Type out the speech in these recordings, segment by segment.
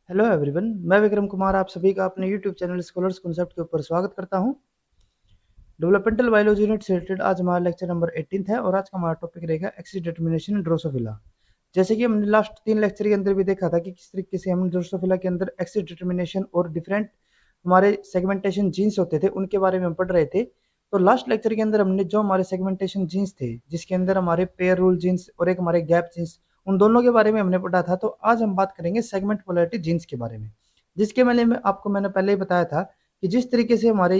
Hello everyone, मैं विक्रम कुमार आप सभी का अपने यूट्यूब चैनल स्कॉलर्स कॉन्सेप्ट के ऊपर स्वागत करता हूं। डेवलपमेंटल बायोलॉजी यूनिट से रिलेटेड आज हमारा लेक्चर नंबर 18 है और आज का हमारा टॉपिक रहेगा एक्सिस डिटर्मिनेशन इन ड्रोसोफिला। जैसे कि हमने लास्ट 3 लेक्चर के अंदर भी देखा था कि किस तरीके से हम ड्रोसोफिला के अंदर एक्सिस डिटर्मिनेशन और डिफरेंट हमारे सेगमेंटेशन जीन्स होते थे उनके बारे में हम पढ़ रहे थे। तो लास्ट लेक्चर के अंदर हमने जो हमारे सेगमेंटेशन जीन्स थे जिसके अंदर हमारे पेयर रूल जीन्स और एक हमारे गैप जीन्स, उन दोनों के बारे में हमने पढ़ा था। तो आज हम बात करेंगे सेगमेंट पोलैरिटी जीन्स के बारे में, जिसके मैंने पहले ही बताया था कि जिस तरीके से हमारे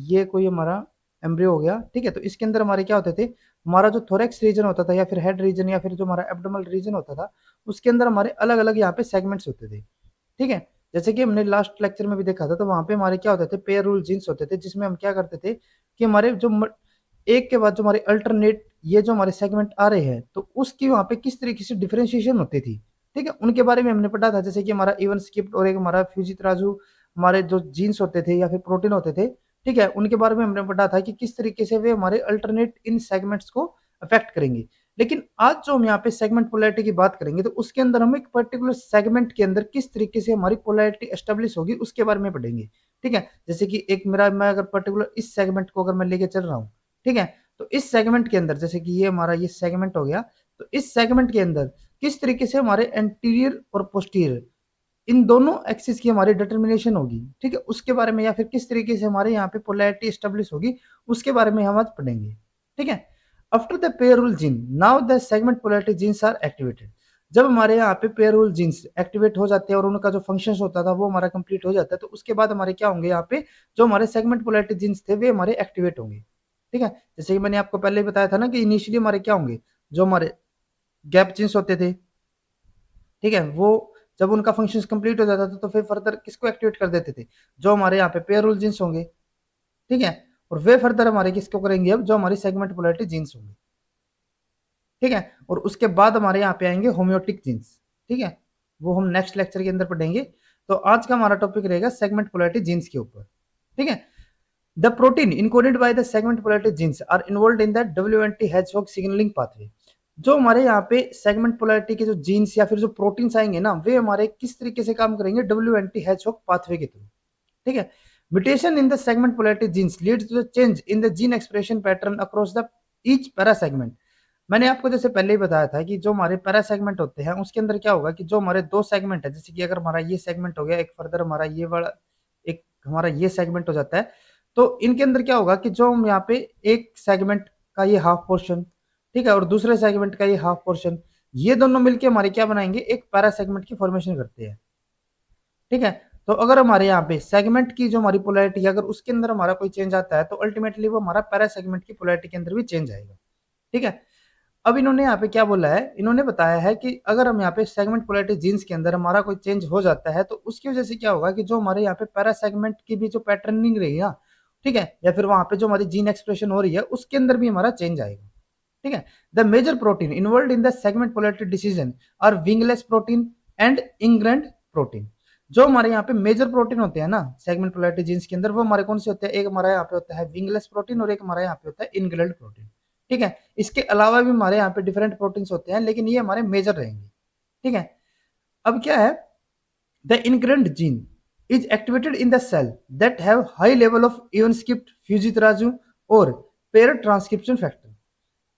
ये कोई हमारा एम्ब्रियो हो गया, ठीक है, तो इसके अंदर हमारे क्या होते थे, हमारा जो थोरेक्स रीजन होता था या फिर हेड रीजन या फिर जो हमारा एब्डोमिनल रीजन होता था उसके अंदर हमारे अलग अलग यहाँ पे सेगमेंट्स होते थे। ठीक है, जैसे कि हमने लास्ट लेक्चर में भी देखा था, तो वहां पे हमारे क्या होते थे, पेयर रूल जीन्स होते थे, जिसमें हम क्या करते थे कि हमारे जो एक के बाद जो हमारे अल्टरनेट ये जो हमारे सेगमेंट आ रहे हैं तो उसकी वहां पे किस तरीके से डिफरेंशिएशन होती थी। ठीक है, उनके बारे में हमने पढ़ा था, जैसे कि हमारा इवन स्किप्ड और एक हमारा फ्यूजित्राजु हमारे जो जीन्स होते थे या फिर प्रोटीन होते थे, ठीक है, उनके बारे में हमने पढ़ा था कि किस तरीके से वे हमारे अल्टरनेट इन सेगमेंट्स को अफेक्ट करेंगे। लेकिन आज जो हम यहाँ पे सेगमेंट पोलैरिटी की बात करेंगे तो उसके अंदर हम एक पर्टिकुलर सेगमेंट के अंदर किस तरीके से हमारी पोलैरिटी एस्टेब्लिश होगी उसके बारे में पढ़ेंगे। ठीक है, जैसे कि एक मैं अगर पर्टिकुलर इस सेगमेंट को अगर मैं लेके चल रहा हूँ, ठीक है, तो इस सेगमेंट के अंदर जैसे कि ये हमारा ये सेगमेंट हो गया, तो इस सेगमेंट के अंदर किस तरीके से हमारे एंटीरियर और पोस्टीरियर इन दोनों एक्सिस की हमारी डिटर्मिनेशन होगी, ठीक है, उसके बारे में, या फिर किस तरीके से हमारे यहाँ पे पोलैरिटी एस्टेब्लिश होगी उसके बारे में हम आज पढ़ेंगे। ठीक है, after the pair rule gene now the segment polarity genes are activated. जब हमारे यहाँ पे पेयर रूल जीन्स एक्टिवेट हो जाते हैं और उनका जो फंक्शंस होता था वो हमारा कंप्लीट हो जाता है, तो उसके बाद हमारे क्या होंगे, यहाँ पे जो हमारे सेगमेंट पोलैरिटी जीन्स थे वे हमारे एक्टिवेट होंगे। ठीक है, जैसे कि मैंने आपको पहले ही बताया था ना कि इनिशियली हमारे क्या होंगे, जो हमारे गैप जीन्स होते थे, ठीक है, वो जब उनका फंक्शन कंप्लीट हो जाता था तो फिर फर्दर किसको एक्टिवेट कर देते थे, जो हमारे यहाँ पे पेयर रूल जीन्स होंगे। ठीक है, और वे फर्दर हमारे किसको करेंगे, अब जो हमारी सेगमेंट पोलैरिटी जीन्स होंगे। ठीक है, और उसके बाद हमारे यहाँ पे आएंगे होम्योटिक जीन्स। ठीक है, वो हम नेक्स्ट लेक्चर के अंदर पढ़ेंगे। तो आज का हमारा टॉपिक रहेगा सेगमेंट पोलैरिटी जीन्स के ऊपर। ठीक है, the protein encoded by the segment polarity genes are involved in the WNT hedgehog signalling pathway. जो हमारे यहाँ पे सेगमेंट पोलैरिटी के जो जीन्स या फिर जो प्रोटीन्स आएंगे ना, वे हमारे किस तरीके से काम करेंगे, WNT हैचहॉग पाथवे के थ्रू। ठीक है, mutation in the segment polarity genes leads to the change in the gene expression pattern across the each parasegment. मैंने आपको जैसे पहले ही बताया था कि जो हमारे पैरा सेगमेंट होते हैं उसके अंदर क्या होगा कि जो हमारे दो सेगमेंट है, जैसे कि अगर हमारा ये सेगमेंट हो गया, एक फर्दर हमारा ये वाला एक हमारा ये सेगमेंट हो जाता है, तो इनके अंदर क्या होगा कि जो हम यहाँ पे एक सेगमेंट का ये हाफ पोर्शन, ठीक है, और दूसरे सेगमेंट का ये हाफ पोर्शन, ये दोनों मिलके हमारे क्या बनाएंगे, एक पैरा सेगमेंट की फॉर्मेशन करते हैं। ठीक है, तो अगर हमारे यहाँ पे सेगमेंट की जो हमारी पोलैरिटी है अगर उसके अंदर हमारा कोई चेंज आता है तो अल्टीमेटली वो हमारा पैरा सेगमेंट की पोलैरिटी के अंदर भी चेंज आएगा। ठीक है, अब इन्होंने यहाँ पे क्या बोला है, इन्होंने बताया है कि अगर हम यहाँ पे सेगमेंट पोलैरिटी जीन्स के अंदर हमारा कोई चेंज हो जाता है तो उसकी वजह से क्या होगा कि जो हमारे यहाँ पे पैरा सेगमेंट की भी जो पैटर्निंग रही है, ठीक है, या फिर वहां पे जो हमारी जीन एक्सप्रेशन हो रही है उसके अंदर भी हमारा चेंज आएगा। ठीक है, the major protein involve in the segment polarity decision are wingless protein and engrailed protein. जो हमारे यहाँ पे मेजर प्रोटीन होते हैं ना सेगमेंट पोलैरिटी जीन्स के अंदर, वो हमारे कौन से होते हैं, एक हमारा यहाँ पे होता है विंगलेस प्रोटीन और एक हमारा यहाँ पे होता है इनग्रेड प्रोटीन। ठीक है, इसके अलावा भी हमारे यहाँ पे डिफरेंट प्रोटीन्स होते हैं लेकिन ये हमारे मेजर रहेंगे। ठीक है, अब क्या है, the engrailed gene is activated in the cell that have high level of even skipped fujitrazu और paired transcription factor।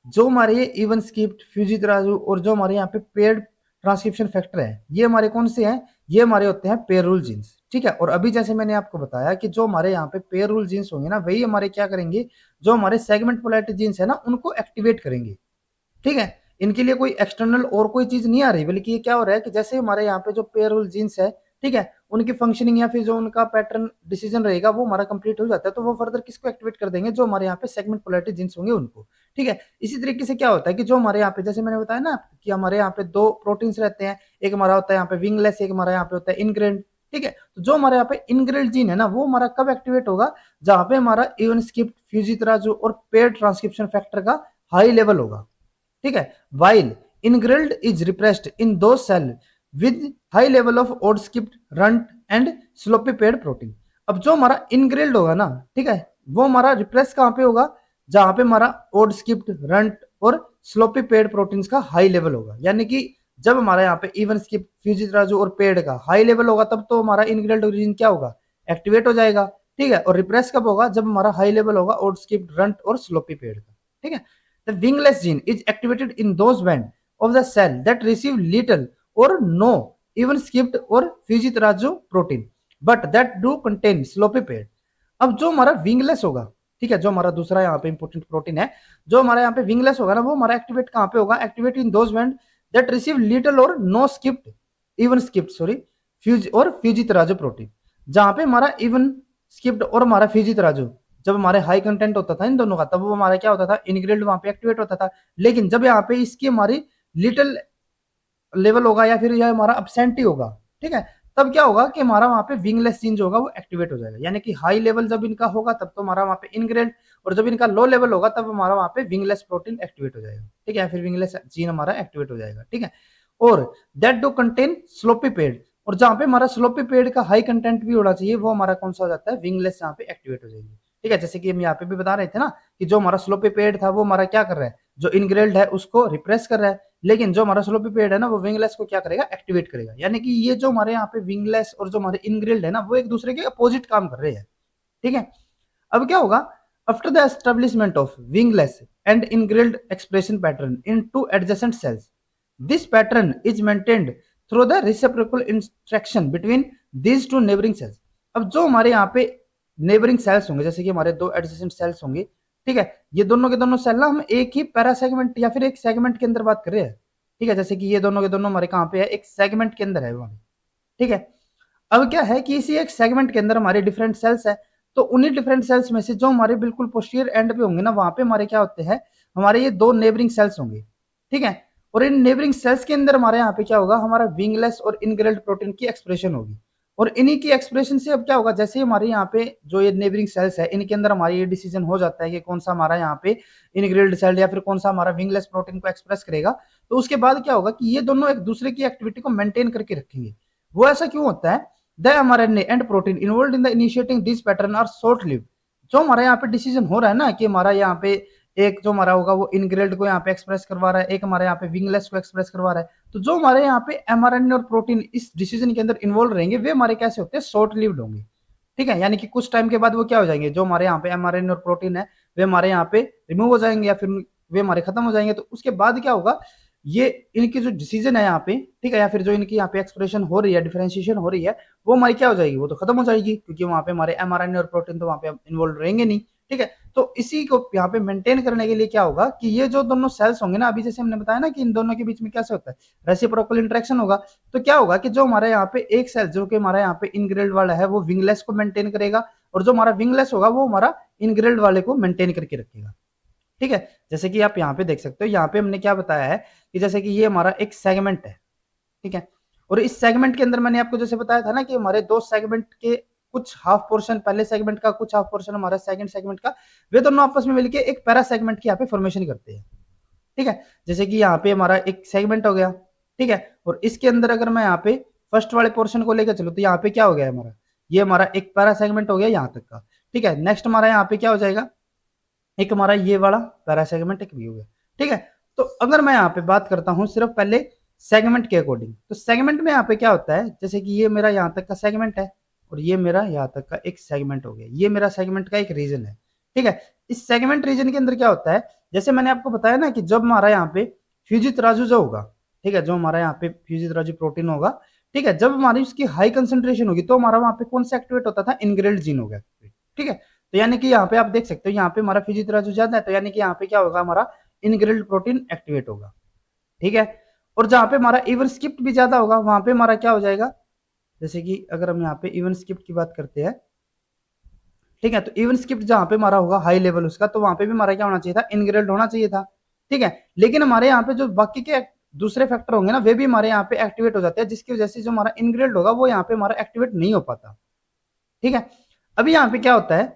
जो हमारे ये इवन स्किप्ड फ्यूजित्राजु और जो हमारे यहाँ पे पेयर्ड ट्रांसक्रिप्शन फैक्टर है, ये हमारे कौन से हैं, ये हमारे होते हैं पेयर रूल जीन्स। ठीक है, और अभी जैसे मैंने आपको बताया कि जो हमारे यहाँ पे पेयर रूल जीन्स होंगे ना, वही हमारे क्या करेंगे, जो हमारे सेगमेंट पोलैरिटी जीन्स है ना उनको एक्टिवेट करेंगे। ठीक है, इनके लिए कोई एक्सटर्नल और कोई चीज नहीं आ रही, बल्कि ये क्या हो रहा है कि जैसे हमारे यहाँ पे जो पेयर रूल जीन्स है, ठीक है, उनकी फंक्शनिंग या फिर जो उनका पैटर्न डिसीजन रहेगा वो हमारा कंप्लीट हो जाता है, तो वो फर्दर किसको एक्टिवेट कर देंगे, जो हमारे यहाँ पे सेगमेंट पोलैरिटी जीन्स होंगे उनको। ठीक है, इसी तरीके से क्या होता है कि जो हमारे यहाँ पे जैसे मैंने बताया ना कि हमारे यहाँ पे दो प्रोटीन्स रहते हैं, एक हमारा होता है यहाँ पे विंगलेस, एक हमारा यहाँ पे होता है इनग्रेड। ठीक है, तो जो हमारे यहाँ पे इनग्रेड जीन है ना वो हमारा कब एक्टिवेट होगा, जहां पे हमारा इवन स्किप्ड फ्यूजित्राजु और पेयर ट्रांसक्रिप्शन फैक्टर का हाई लेवल होगा। ठीक है, while engrailed is repressed in those cell with high level of odd skipped runt and sloppy paired protein. अब जो हमारा इनग्रिल्ड होगा ना, ठीक है, वो हमारा रिप्रेस कहां पे होगा, जहां पे हमारा ओड स्किप्ड रंट और स्लोपी पेड प्रोटीन्स का हाई लेवल होगा, यानी कि जब हमारा यहाँ पे इवन स्किप फ्यूजी तराजू और पेड का हाई लेवल होगा तब तो हमारा इनग्रेल्ड रीजन क्या होगा, एक्टिवेट हो जाएगा। ठीक है, और रिप्रेस कब होगा, जब हमारा हाई लेवल होगा और स्किप रंट और स्लोपी पेड का। ठीक है, the wingless gene is activated in those band of the cell that receive little और नो इवन स्किप्ड और fushi tarazu protein but that do contain sloppy paired. अब जो हमारा विंगलेस होगा, ठीक है, जो हमारा दूसरा यहाँ पे इंपोर्टेंट प्रोटीन है, जो हमारा यहाँ पे विंगलेस होगा ना, वो हमारा एक्टिवेट कहाँ पे होगा, activate in those band that receive little और no skipped even skipped sorry fuse or fushi tarazu protein. जहां पे हमारा इवन स्किप्ड और हमारा फ्यूजी तराजू जब हमारे हाई कंटेंट होता था इन दोनों का, तब वो हमारा क्या होता था, इनग्रेल्ड वहां पे एक्टिवेट होता था। लेकिन जब यहाँ पे इसकी हमारी लिटिल लेवल होगा या फिर यह हमारा अपसेंट ही होगा, ठीक है, तब क्या होगा कि हमारा वहां पे विंगलेस जीन जो होगा वो एक्टिवेट हो जाएगा। यानी कि हाई लेवल जब इनका होगा तब तो हमारा वहां पे इनग्रेड, और जब इनका लो लेवल होगा तब हमारा वहां पे विंगलेस प्रोटीन एक्टिवेट हो जाएगा। ठीक है, फिर विंगलेस जीन हमारा एक्टिवेट हो जाएगा। ठीक है, और that do contain sloppy paid, और जहां पे हमारा स्लोपी पेड का हाई कंटेंट भी होना चाहिए वो हमारा कौन सा हो जाता है, विंगलेस, यहाँ पे एक्टिवेट हो जाएगी। ठीक है, जैसे कि हम यहाँ पे भी बता रहे थे ना कि जो हमारा स्लोपी पेड था वो हमारा क्या कर रहा है, जो इनग्रेल्ड है उसको रिप्रेस कर रहा है, लेकिन जो हमारा स्लोपी पेड है ना वो विंगलेस को क्या करेगा, एक्टिवेट करेगा। यानी कि ये जो हमारे यहाँ पे विंगलेस और जो हमारे इनग्रिल्ड है ना वो एक दूसरे के अपोजिट काम कर रहे हैं। ठीक है, अब क्या होगा, after the establishment of wingless and engrailed expression pattern in two adjacent cells, this pattern is maintained through the reciprocal interaction between these two neighbouring cells. अब जो हमारे यहाँ पे नेबरिंग सेल्स होंगे, जैसे कि हमारे दो एडजेसेंट सेल्स होंगे, ठीक है, ये दोनों के दोनों सेल ना हम एक ही पैरासेगमेंट या फिर एक सेगमेंट के अंदर बात कर रहे हैं। ठीक है, जैसे कि ये दोनों के दोनों हमारे कहाँ पे है, एक सेगमेंट के अंदर है हमारे। ठीक है, अब क्या है कि इसी एक सेगमेंट के अंदर हमारे डिफरेंट सेल्स है, तो उन्हीं डिफरेंट सेल्स में से जो हमारे बिल्कुल पोस्टीरियर एंड पे होंगे ना, वहां पे हमारे क्या होते हैं, हमारे ये दो नेबरिंग सेल्स होंगे। ठीक है, और इन नेबरिंग सेल्स के अंदर हमारे यहाँ पे क्या होगा, हमारा विंगलेस और इनग्रेल्ड प्रोटीन की एक्सप्रेशन होगी। और इन्हीं की एक्सप्रेशन से अब क्या होगा, जैसे हमारे यहाँ पे जो ये नेबरिंग सेल्स है इनके अंदर हमारी ये डिसीजन हो जाता है कि कौन सा हमारा यहाँ पे इनग्रेल्ड सेल या फिर कौन सा हमारा विंगलेस प्रोटीन को एक्सप्रेस करेगा। तो उसके बाद क्या होगा कि ये दोनों एक दूसरे की एक्टिविटी को मेंटेन करके रखेंगे। वो ऐसा क्यों होता है, the mRNA and protein involve in the initiating this pattern are short live. जो हमारा यहाँ पे डिसीजन हो रहा है ना कि हमारा यहाँ पे एक जो हमारा होगा वो इनग्रेल्ड को यहाँ पे एक्सप्रेस करवा रहा है, एक हमारे यहाँ पे विंगलेस को एक्सप्रेस करवा रहा है, तो जो हमारे यहाँ पे mRNA और प्रोटीन इस डिसीजन के अंदर इन्वॉल्व रहेंगे वे हमारे कैसे होते हैं, शॉर्ट लिव्ड होंगे। ठीक है, यानी कि कुछ टाइम के बाद वो क्या हो जाएंगे, जो हमारे यहाँ पे mRNA और प्रोटीन है वे हमारे यहाँ पे रिमूव हो जाएंगे या फिर वे हमारे खत्म हो जाएंगे। तो उसके बाद क्या होगा, ये इनकी जो डिसीजन है यहाँ पे, ठीक है, या फिर जो इनकी यहाँ पे एक्सप्रेशन हो रही है, डिफरेंशिएशन हो रही है, वो हमारी क्या हो जाएगी, वो तो खत्म हो जाएगी, क्योंकि वहां पे हमारे mRNA और प्रोटीन तो वहां पे इन्वॉल्व रहेंगे नहीं। ठीक है, तो इसी को यहाँ पे मेंटेन करने के लिए क्या होगा कि ये जो दोनों सेल्स होंगे ना, अभी जैसे हमने बताया ना कि इन दोनों के बीच में कैसे होता है, रेसिप्रोकल इंटरेक्शन होगा। तो क्या होगा कि जो हमारे यहाँ पे एक सेल जो कि हमारे यहाँ पे इनग्रेल्ड वाला है वो विंगलेस को मेंटेन करेगा, और जो हमारा विंगलेस होगा वो हमारा इनग्रेल्ड वाले को मेंटेन करके रखेगा। ठीक है, जैसे कि आप यहाँ पे देख सकते हो, यहाँ पे हमने क्या बताया है कि जैसे कि ये हमारा एक सेगमेंट है। ठीक है, और इस सेगमेंट के अंदर मैंने आपको जैसे बताया था ना कि हमारे दो सेगमेंट के कुछ हाफ पोर्शन पहले सेगमेंट का, कुछ हाफ पोर्शन हमारा सेकंड सेगमेंट का, वे दोनों आपस में मिलकर एक पैरा सेगमेंट की यहाँ पे फॉर्मेशन करते हैं। ठीक है, जैसे कि यहाँ पे हमारा एक सेगमेंट हो गया। ठीक है, और इसके अंदर अगर मैं यहाँ पे फर्स्ट वाले पोर्शन को लेकर चलूँ तो यहाँ पे क्या हो गया हमारा, ये हमारा एक पैरा सेगमेंट हो गया यहाँ तक का। ठीक है, नेक्स्ट हमारा यहाँ पे क्या हो जाएगा, एक हमारा ये वाला पैरा सेगमेंट एक भी हो गया। ठीक है, तो अगर मैं यहाँ पे बात करता हूँ सिर्फ पहले सेगमेंट के अकॉर्डिंग, तो सेगमेंट में यहाँ पे क्या होता है, जैसे कि ये मेरा यहाँ तक का सेगमेंट है और ये मेरा यहाँ तक का एक सेगमेंट हो गया, ये मेरा सेगमेंट का एक रीजन है। ठीक है, इस सेगमेंट रीजन के अंदर क्या होता है, जैसे मैंने आपको बताया ना कि जब हमारा यहाँ पे फ्यूजी तराजू जो होगा, ठीक है, जो हमारा यहाँ पे फ्यूजी तराजू प्रोटीन होगा, ठीक है, जब हमारी उसकी हाई कंसेंट्रेशन होगी तो हमारा वहां पे कौन सा एक्टिवेट होता था, इनग्रेल्ड जीन हो गया। ठीक है, तो यानी कि यहाँ पे आप देख सकते हो यहाँ पे हमारा फ्यूजी तराजू ज्यादा है, तो यानी कि यहाँ पे क्या होगा, हमारा इनग्रेल्ड प्रोटीन एक्टिवेट होगा। ठीक है, और जहां पे हमारा इवन स्किप्ट भी ज्यादा होगा वहां पे हमारा क्या हो जाएगा, जैसे कि अगर हम यहाँ पे इवन स्किप्ट की बात करते हैं, ठीक है, तो इवन स्किप्ट जहां पे हमारा होगा हाई लेवल उसका, तो वहां पे भी हमारा क्या होना चाहिए था, इनग्रेल्ड होना चाहिए था। ठीक है, लेकिन हमारे यहाँ पे जो बाकी के दूसरे फैक्टर होंगे ना वे भी हमारे यहाँ पे एक्टिवेट हो जाते हैं, जिसकी वजह से जो हमारा इनग्रेल्ड होगा वो यहाँ पे हमारा एक्टिवेट नहीं हो पाता। ठीक है, अभी यहाँ पे क्या होता है,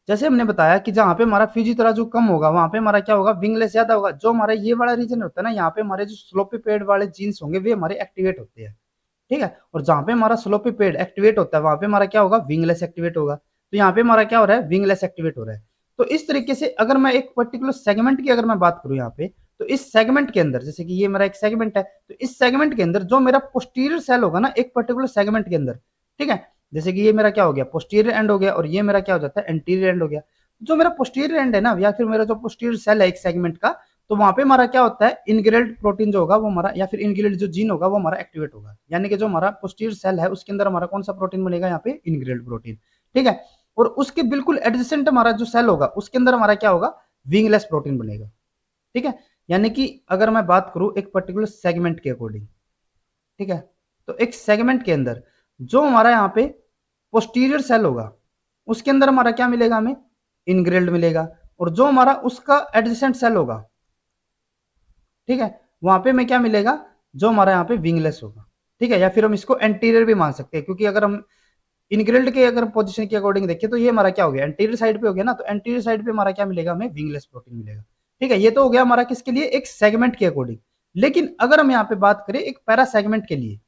जैसे हमने बताया कि जहां पे हमारा फ्यूजी तराजू कम होगा वहां पे हमारा क्या होगा, विंगलेस ज्यादा होगा। जो हमारा ये वाला रीजन होता है ना, यहाँ पे हमारे जो स्लोपी पेड वाले जीन्स होंगे वे हमारे एक्टिवेट होते हैं। ठीक है, और जहां पे हमारा स्लोपी पेड एक्टिवेट होता है वहां पे हमारा क्या होगा, विंगलेस एक्टिवेट होगा। तो यहाँ पे हमारा क्या हो रहा है, विंगलेस एक्टिवेट हो रहा है। तो इस तरीके से अगर मैं एक पर्टिकुलर सेगमेंट की अगर मैं बात करूं यहाँ पे, तो इस सेगमेंट के अंदर, जैसे कि ये मेरा एक सेगमेंट है, तो इस सेगमेंट के अंदर जो मेरा पोस्टीरियर सेल होगा ना एक पर्टिकुलर सेगमेंट के अंदर, ठीक है, जैसे कि ये मेरा क्या हो गया, पोस्टीरियर एंड हो गया, और ये मेरा क्या हो जाता है, एंटीरियर एंड हो गया। जो मेरा पोस्टीरियर एंड है ना, या फिर मेरा जो पोस्टीरियर सेल है एक सेगमेंट का, तो वहां पे हमारा क्या होता है, इनग्रेल्ड प्रोटीन जो होगा वो हमारा, या फिर इनग्रेल्ड जो जीन होगा वो हमारा एक्टिवेट होगा। यानी कि जो हमारा पोस्टीरियर सेल है उसके अंदर हमारा कौन सा प्रोटीन बनेगा, यहाँ पे इनग्रेल्ड प्रोटीन, ठीक है। और उसके बिल्कुल एडजेसेंट हमारा जो सेल होगा उसके अंदर हमारा क्या होगा, विंगलेस प्रोटीन बनेगा, ठीक है। यानी कि अगर मैं बात करूं एक पर्टिकुलर सेगमेंट के अकॉर्डिंग, ठीक है, तो एक सेगमेंट के अंदर जो हमारा यहाँ पे पोस्टीरियर सेल होगा उसके अंदर हमारा क्या मिलेगा, हमें इनग्रेल्ड मिलेगा, और जो हमारा उसका एडजेसेंट सेल होगा, ठीक है, वहां पे हमें क्या मिलेगा, जो हमारा यहाँ पे विंगलेस होगा, ठीक है। या फिर हम इसको एंटीरियर भी मान सकते हैं, क्योंकि अगर हम इनग्रेल्ड के अगर पोजीशन के अकॉर्डिंग देखें तो ये हमारा क्या हो गया, एंटीरियर साइड पे हो गया ना, तो एंटीरियर साइड पे हमारा क्या मिलेगा, हमें विंगलेस प्रोटीन मिलेगा, ठीक है। ये तो हो गया हमारा किसके लिए, एक सेगमेंट के अकॉर्डिंग। लेकिन अगर हम यहाँ पे बात करें एक पैरा सेगमेंट के लिए,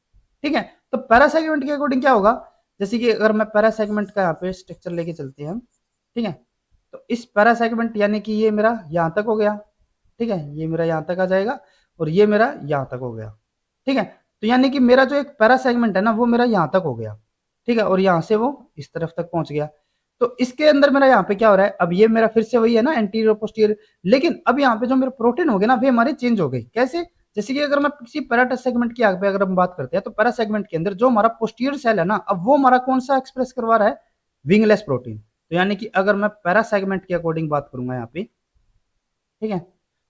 ठीक है, तो पैरा सेगमेंट के अकॉर्डिंग क्या होगा, जैसे कि अगर मैं पैरा सेगमेंट का यहाँ पे स्ट्रक्चर लेके चलते हैं हम, ठीक है, तो इस पैरा सेगमेंट यानी कि ये मेरा यहाँ तक हो गया, ठीक है, ये मेरा यहाँ तक आ जाएगा, और ये मेरा यहाँ तक हो गया, ठीक है। तो यानी कि मेरा जो एक पैरा सेगमेंट है ना वो मेरा यहाँ तक हो गया, ठीक है, और यहाँ से वो इस तरफ तक पहुंच गया। तो इसके अंदर मेरा यहाँ पे क्या हो रहा है, अब ये मेरा फिर से वही है ना, एंटीरियर पोस्टीरियर, लेकिन अब यहाँ पे जो मेरे प्रोटीन हो गए ना वे हमारे चेंज हो गए। कैसे, जैसे कि अगर मैं किसी पैरा सेगमेंट की आगे पे अगर हम बात करते हैं, तो पैरा सेगमेंट के अंदर जो हमारा पोस्टीरियर सेल है ना, अब वो हमारा कौन सा एक्सप्रेस करवा रहा है, विंगलेस प्रोटीन। तो यानी कि अगर मैं पैरा सेगमेंट के अकॉर्डिंग बात करूंगा यहाँ पे, ठीक है,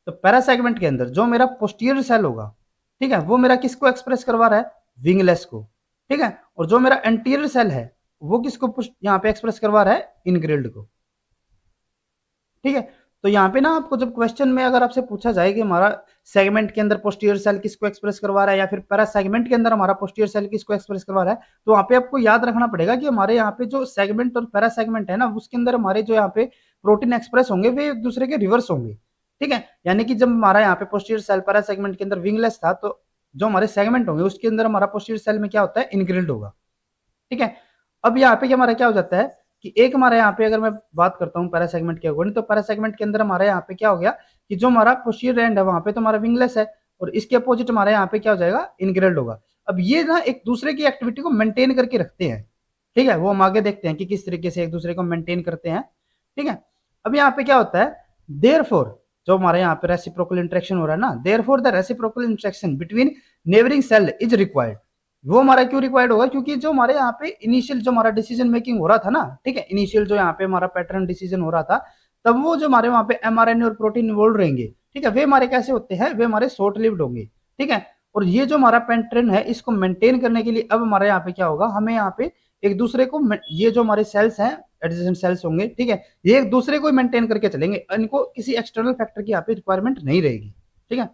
तो पैरा सेगमेंट के अंदर जो मेरा पोस्टीरियर सेल होगा, ठीक है, वो मेरा किसको एक्सप्रेस करवा रहा है, विंगलेस को, ठीक है। और जो मेरा एंटीरियर सेल है वो किसको यहाँ पे एक्सप्रेस करवा रहा है, इनग्रिल्ड को, ठीक है। तो यहाँ पे ना आपको जब क्वेश्चन में अगर आपसे पूछा जाए कि हमारा सेगमेंट के अंदर पोस्टीरियर सेल किसको एक्सप्रेस करवा रहा है, या फिर पैरा सेगमेंट के अंदर हमारा पोस्टीरियर सेल किसको एक्सप्रेस करवा रहा है, तो वहां पे आपको याद रखना पड़ेगा कि हमारे यहाँ पे जो सेगमेंट और पैरा सेगमेंट है ना उसके अंदर हमारे जो यहाँ पे प्रोटीन एक्सप्रेस होंगे वे एक दूसरे के रिवर्स होंगे, ठीक है। यानी कि जब हमारा यहाँ पे पोस्टीरियर सेल पैरा सेगमेंट के अंदर विंगलेस था, तो जो हमारे सेगमेंट होंगे उसके अंदर हमारा पोस्टीरियर सेल में क्या होता है, इनग्रिल्ड होगा, ठीक है। अब यहाँ पे हमारा क्या हो जाता है कि एक हमारे यहाँ पे अगर मैं बात करता हूँ पैरा सेगमेंट के अकॉर्डिंग, तो पैरा सेगमेंट के अंदर हमारे यहाँ पे क्या हो गया कि जो हमारा पोस्टीरियर एंड है वहां पे तो हमारा विंगलेस है, और इसके अपोजिट हमारे यहाँ पे क्या हो जाएगा, इनग्रेल्ड होगा। अब ये ना एक दूसरे की एक्टिविटी को मेंटेन करके रखते हैं, ठीक है, वो हम आगे देखते हैं कि किस तरीके से एक दूसरे को मेंटेन करते हैं, ठीक है। अब यहाँ पे क्या होता है, देयरफॉर जो हमारे यहाँ पे रेसिप्रोकल इंटरेक्शन हो रहा है ना, therefore the reciprocal interaction between neighbouring cell is required. वो हमारा क्यों रिक्वायर्ड होगा, क्योंकि जो हमारे यहाँ पे इनिशियल जो हमारा डिसीजन मेकिंग हो रहा था ना, ठीक है, इनिशियल जो यहाँ पे हमारा पैटर्न डिसीजन हो रहा था, तब वो जो हमारे वहाँ पे एमआरएनए और प्रोटीन इन्वॉल्व रहेंगे, ठीक है, वे हमारे कैसे होते हैं, वे हमारे शॉर्ट लिव्ड होंगे, ठीक है। और ये जो हमारा पैटर्न है इसको मेंटेन करने के लिए अब हमारे यहाँ पे क्या होगा, हमें यहाँ पे एक दूसरे को, ये जो हमारे सेल्स हैं एडजेसेंट सेल्स होंगे, ठीक है, ये एक दूसरे को मेंटेन करके चलेंगे, इनको किसी एक्सटर्नल फैक्टर की यहाँ पे रिक्वायरमेंट नहीं रहेगी, ठीक है।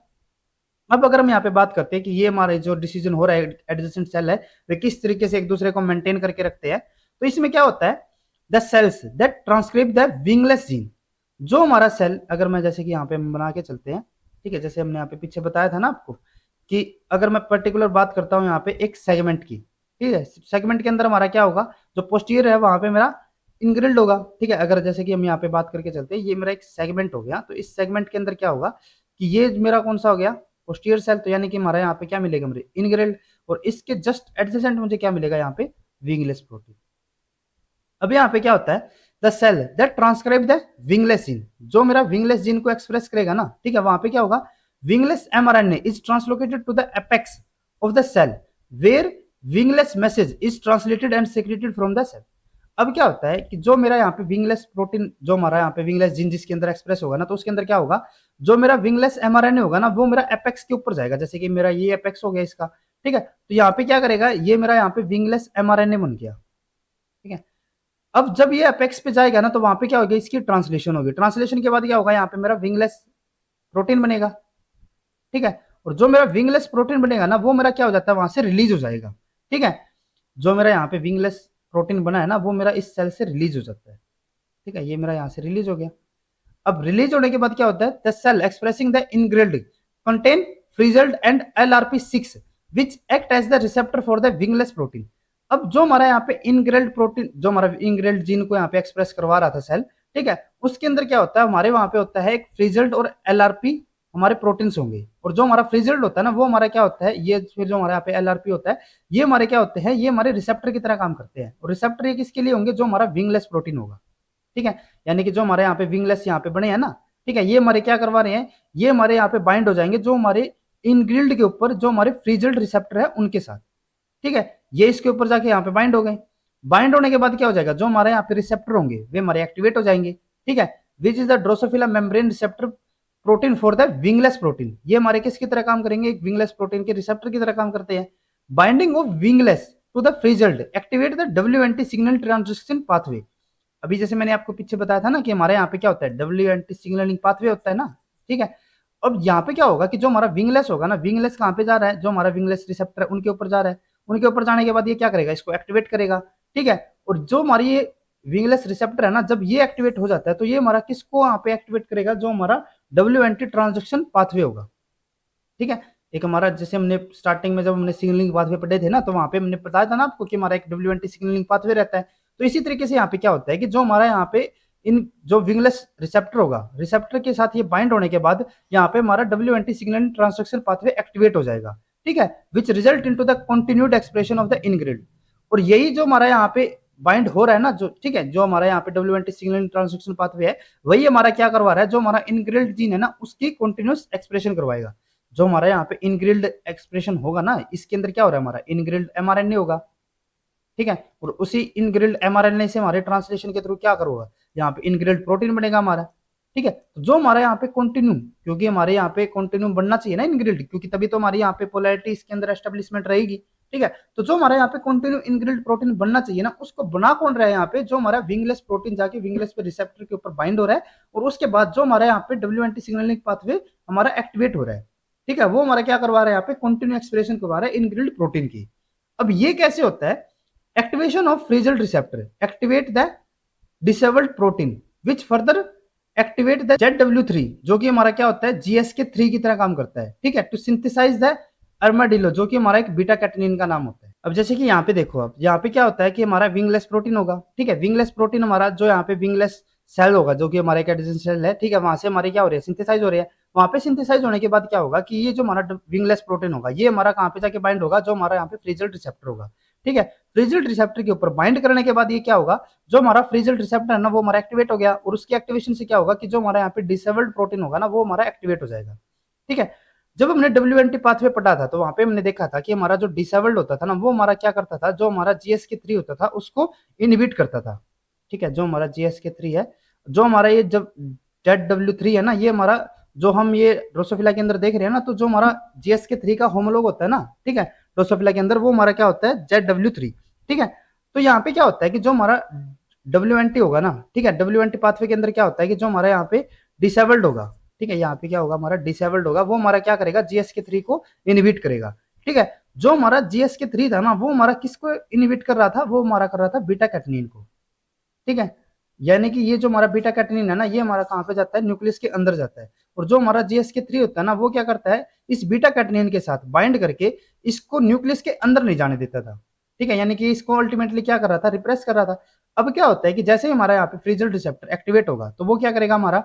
अब अगर हम यहाँ पे बात करते हैं कि ये हमारे जो डिसीजन हो रहा है एडजेसेंट सेल है वे किस तरीके से एक दूसरे को मेंटेन करके रखते हैं, तो इसमें क्या होता है, the cells that transcript the wingless gene. जो हमारा सेल, अगर मैं जैसे कि यहाँ पे बना के चलते हैं, ठीक है, जैसे हमने यहाँ पे पीछे बताया था ना आपको कि अगर मैं पर्टिकुलर बात करता हूँ यहाँ पे एक सेगमेंट की, ठीक है, सेगमेंट के अंदर हमारा क्या होगा, जो पोस्टीरियर है वहां पे मेरा इनग्रिल्ड होगा, ठीक है। अगर जैसे कि हम यहाँ पे बात करके चलते हैं, ये मेरा एक सेगमेंट हो गया, तो इस सेगमेंट के अंदर क्या होगा कि ये मेरा कौन सा हो गया, पोस्टीरियर सेल, तो यानी कि हमारा यहाँ पे क्या मिलेगा, मेरे इनग्रिल्ड, और इसके जस्ट एडजेसेंट मुझे क्या मिलेगा, यहाँ पे विंगलेस प्रोटीन। अब यहाँ पे क्या होता है, the cell that transcribe the wingless gene, जो मेरा विंगलेस जीन को एक्सप्रेस करेगा ना, ठीक है, वहां पे क्या होगा, wingless mRNA is translocated to the apex of the cell where wingless message is translated and secreted from the cell. अब क्या होता है कि जो मेरा यहाँ पे विंगलेस प्रोटीन, जो हमारा यहाँ पे विंगलेस जीन जिसके अंदर एक्सप्रेस होगा ना, तो उसके अंदर क्या होगा, जो मेरा विंगलेस एमआरएनए होगा ना वो मेरा एपेक्स के ऊपर जाएगा, जैसे कि मेरा ये एपेक्स हो गया इसका, ठीक है। तो यहाँ पे क्या करेगा, ये मेरा यहाँ पे विंगलेस एमआरएनए बन गया, ठीक है। अब जब ये अपेक्स पे जाएगा ना, तो वहां पे क्या होगी, इसकी ट्रांसलेशन होगी, ट्रांसलेशन के बाद क्या होगा, यहाँ पे मेरा विंगलेस प्रोटीन बनेगा, ठीक है। और जो मेरा विंगलेस प्रोटीन बनेगा ना वो मेरा क्या हो जाता है, वहां से रिलीज हो जाएगा, ठीक है। जो मेरा यहाँ पे विंगलेस प्रोटीन बना है ना वो मेरा इस सेल से रिलीज हो जाता है, ठीक है, ये मेरा यहाँ से रिलीज हो गया। अब रिलीज होने के बाद क्या होता है, the cell expressing the engrailed contain frizzled and LRP6 which act as the receptor for the wingless protein. अब जो हमारा यहाँ पे इनग्रिल्ड प्रोटीन, जो हमारा इनग्रिल्ड जीन को यहाँ पे एक्सप्रेस करवा रहा था सेल, ठीक है, उसके अंदर क्या होता है, हमारे वहां पे होता है एक फ्रीजल्ड और LRP हमारे प्रोटीन्स होंगे, और जो हमारा फ्रीजल्ड होता है ना वो हमारा क्या होता है, ये फिर जो हमारे यहाँ पे एलआरपी होता है, ये हमारे क्या होते हैं, ये हमारे रिसेप्टर की तरह काम करते हैं। और रिसेप्टर ये किसके लिए होंगे, जो हमारा विंगलेस प्रोटीन होगा, ठीक है। यानी कि जो हमारे यहाँ पे विंगलेस यहाँ पे बने हैं ना, ठीक है, ये हमारे क्या करवा रहे हैं, ये हमारे यहाँ पे बाइंड हो जाएंगे जो हमारे इनग्रिल्ड के ऊपर, जो हमारे फ्रीजल्ड रिसेप्टर है उनके साथ, ठीक है। ये इसके ऊपर जाके यहाँ पे बाइंड हो गए। बाइंड होने के बाद क्या हो जाएगा, जो हमारे यहाँ पे रिसेप्टर होंगे वे हमारे एक्टिवेट हो जाएंगे, ठीक है। Which is the Drosophila membrane receptor protein for the wingless protein, ये हमारे किसकी तरह काम करेंगे, एक विंगलेस प्रोटीन के रिसेप्टर की तरह काम करते हैं। Binding of wingless to the frizzled activate the WNT signal transition pathway. अभी जैसे मैंने आपको पीछे बताया था ना कि हमारे यहाँ पे क्या होता है, WNT सिग्नलिंग पाथवे होता है ना, ठीक है। अब यहाँ पे क्या होगा कि जो हमारा विंगलेस होगा ना, विंगलेस कहाँ पे जा रहा है, जो हमारा विंगलेस रिसेप्टर है उनके ऊपर जा रहा है, उनके ऊपर जाने के बाद ये क्या करेगा, इसको एक्टिवेट करेगा, ठीक है। और जो हमारी ये विंगलेस रिसेप्टर है ना, जब ये एक्टिवेट हो जाता है तो ये हमारा किसको यहाँ पे एक्टिवेट करेगा, जो हमारा WNT ट्रांजेक्शन पाथवे होगा, ठीक है। एक हमारा जैसे हमने स्टार्टिंग में जब हमने सिग्नलिंग पाथवे पढ़े थे ना, तो वहां पे हमने बताया था ना आपको कि हमारा एक WNT सिग्नलिंग पाथवे रहता है। तो इसी तरीके से यहाँ पे क्या होता है कि जो हमारा यहाँ पे इन जो विंगलेस रिसेप्टर होगा, रिसेप्टर के साथ ये बाइंड होने के बाद यहाँ पे हमारा WNT signalling transduction pathway activate हो जाएगा, ठीक है, which result into the continued expression of the Ingrid. और यही जो हमारा यहाँ पे बाइंड हो रहा है ना, जो ठीक है, जो हमारा यहाँ पे WNT सिग्नलिंग ट्रांसडक्शन पाथवे है, वही हमारा क्या करवा रहा है, जो हमारा इनग्रिल्ड जीन है ना उसकी कंटिन्यूस एक्सप्रेशन करवाएगा। जो हमारा यहाँ पे इनग्रिल्ड एक्सप्रेशन होगा ना, इसके अंदर क्या हो रहा है, हमारा इनग्रिल्ड mRNA होगा, ठीक है। और उसी इनग्रिल्ड mRNA से हमारे ट्रांसलेशन के थ्रू क्या करोगा, यहाँ पे इनग्रिल्ड प्रोटीन बनेगा हमारा, ठीक है। तो जो हमारा यहाँ पे कंटिन्यू, क्योंकि हमारे यहाँ पे कंटिन्यू बनना चाहिए ना इनग्रिल्ड, क्योंकि तभी तो हमारी यहाँ पे पोलैरिटी इसके अंदर एस्टेब्लिशमेंट रहेगी, ठीक है। तो जो हमारे यहाँ पे कंटिन्यू इनग्रिल्ड प्रोटीन बनना चाहिए ना, उसको बना कौन रहा है यहाँ पे, जो हमारा विंगलेस प्रोटीन जाके विंगलेस पे रिसेप्टर के ऊपर बाइंड हो रहा है, और उसके बाद जो हमारे यहाँ पे WNT सिग्नलिंग पाथवे हमारा एक्टिवेट हो रहा है, ठीक है, वो हमारा क्या करवा रहा है, यहाँ पे कंटिन्यू एक्सप्रेशन करवा रहा है इनग्रिल्ड प्रोटीन की। अब ये कैसे होता है, activation of frizzled receptor activate the disabled protein which further activate the ZW3, जो कि हमारा क्या होता है, GSK3 की तरह काम करता है, ठीक है, टू सिंथेसाइज द अर्माडिलो, जो कि हमारा एक बीटा कैटनिन का नाम होता है। अब जैसे कि यहाँ पे देखो, अब यहाँ पे क्या होता है कि हमारा विंगलेस प्रोटीन होगा, ठीक है, विंगलेस प्रोटीन हमारा जो यहाँ पे विंगलेस सेल होगा, जो कि हमारा एक एडिशन सेल है, ठीक है, वहां से हमारे क्या हो रही है, सिंथेसाइज हो रही है। वहां पे सिंथेसाइज होने के बाद क्या होगा कि ये जो हमारा विंगलेस प्रोटीन होगा, ये हमारा कहाँ पे जाके बाइंड होगा, जो हमारा यहाँ पे फ्रीजल्ड रिसेप्टर होगा, ठीक है। फ्रीजल्ड रिसेप्टर के ऊपर बाइंड करने के बाद ये क्या होगा, जो हमारा फ्रीजल्ड रिसेप्टर है ना वो हमारा एक्टिवेट हो गया, और उसकी एक्टिवेशन से क्या होगा कि जो हमारा यहाँ पे डिसेबल्ड प्रोटीन होगा ना वो हमारा एक्टिवेट हो जाएगा, ठीक है। जब हमने WNT पाथवे पढ़ा था तो वहां पे हमने देखा था कि हमारा जो डिसेबल्ड होता था ना, वो हमारा क्या करता था, जो हमारा GSK3 होता था उसको इनहिबिट करता था, ठीक है। जो हमारा GSK3 है, जो हमारा ये जब ZW3 है ना, ये हमारा जो हम ये ड्रोसोफिला के अंदर देख रहे हैं ना, तो जो हमारा GSK3 का होमोलॉग होता है ना, ठीक है, ड्रोसोफिला के अंदर, वो हमारा क्या होता है, ZW3, ठीक है। तो यहाँ पे क्या होता है कि जो हमारा WNT होगा ना, ठीक है, WNT पाथवे के अंदर क्या होता है कि जो हमारा यहाँ पे डिसेबल्ड होगा, ठीक है, यहाँ पे क्या होगा, हमारा डिसेबल्ड होगा, वो हमारा क्या करेगा, GSK3 को इनहिबिट करेगा, ठीक है। जो हमारा GSK3 था ना, वो हमारा किसको इनहिबिट कर रहा था, वो हमारा कर रहा था बीटा कैटनिन को, ठीक है। यानी कि ये जो हमारा बीटा कैटनिन है ना, ये हमारा कहाँ पे जाता है, न्यूक्लियस के अंदर जाता है, और जो हमारा GSK3 होता है ना, वो क्या करता है, इस बीटा कैटनिन के साथ बाइंड करके इसको न्यूक्लियस के अंदर नहीं जाने देता था, ठीक है। यानी कि इसको अल्टीमेटली क्या कर रहा था, रिप्रेस कर रहा था। अब क्या होता है कि जैसे ही हमारा यहाँ पे फ्रीजल्ड रिसेप्टर एक्टिवेट होगा, तो वो क्या करेगा, हमारा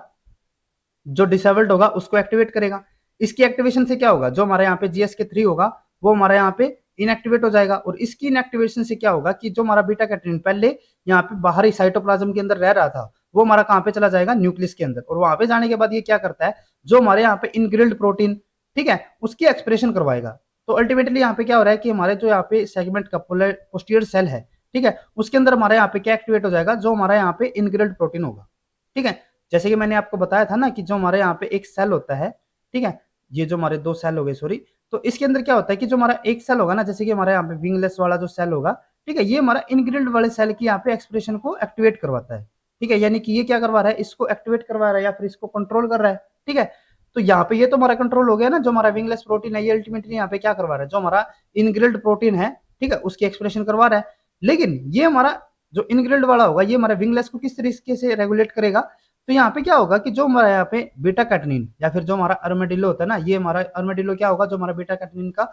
जो डिसेबल्ड होगा उसको एक्टिवेट करेगा। इसकी एक्टिवेशन से क्या होगा, जो हमारे यहाँ पे GSK3 होगा वो हमारे यहाँ पे इनएक्टिवेट हो जाएगा, और इसकी इनएक्टिवेशन से क्या होगा कि जो हमारा बीटा कैटनिन पहले यहाँ पे बाहरी साइटोप्लाज्म के अंदर रह रहा था, वो हमारा कहाँ पे चला जाएगा, न्यूक्लियस के अंदर, और वहां पे जाने के बाद ये क्या करता है, जो हमारे यहाँ पे इनग्रिल्ड प्रोटीन, ठीक है, उसकी एक्सप्रेशन करवाएगा। तो अल्टीमेटली यहाँ पे क्या हो रहा है कि हमारे जो यहाँ पे सेगमेंट का पोस्टीरियर सेल है, ठीक है, उसके अंदर हमारे यहाँ पे क्या एक्टिवेट हो जाएगा, जो हमारा यहाँ पे इनग्रिल्ड प्रोटीन होगा, ठीक है। जैसे कि मैंने आपको बताया था ना कि जो हमारे यहाँ पे एक सेल होता है, ठीक है, ये जो हमारे दो सेल हो गए, सॉरी, तो इसके अंदर क्या होता है कि जो हमारा एक सेल होगा ना, जैसे कि हमारे यहाँ पे विंगलेस वाला जो सेल होगा, ठीक है, ये हमारा इनग्रिल्ड वाले सेल की यहाँ पे एक्सप्रेशन को एक्टिवेट करवाता है, ठीक है। यानी कि ये क्या करवा रहा है, इसको एक्टिवेट करवा रहा है या फिर इसको कंट्रोल कर रहा है, ठीक है। तो यहाँ पे ये तो हमारा कंट्रोल हो गया ना, जो हमारा विंगलेस प्रोटीन है ये अल्टीमेटली यहाँ पे क्या करवा रहा है, जो हमारा इनग्रिल्ड प्रोटीन है, ठीक है, उसकी एक्सप्रेशन करवा रहा है। लेकिन ये हमारा जो इनग्रिल्ड वाला होगा, ये हमारा विंगलेस को किस तरीके से रेगुलेट करेगा, तो यहाँ पे क्या होगा कि जो हमारा यहाँ पे बीटा कैटनिन या फिर जो हमारा अर्मेडिलो होता है ना, ये हमारा अर्मेडिलो क्या होगा, जो हमारा बीटा कैटनिन का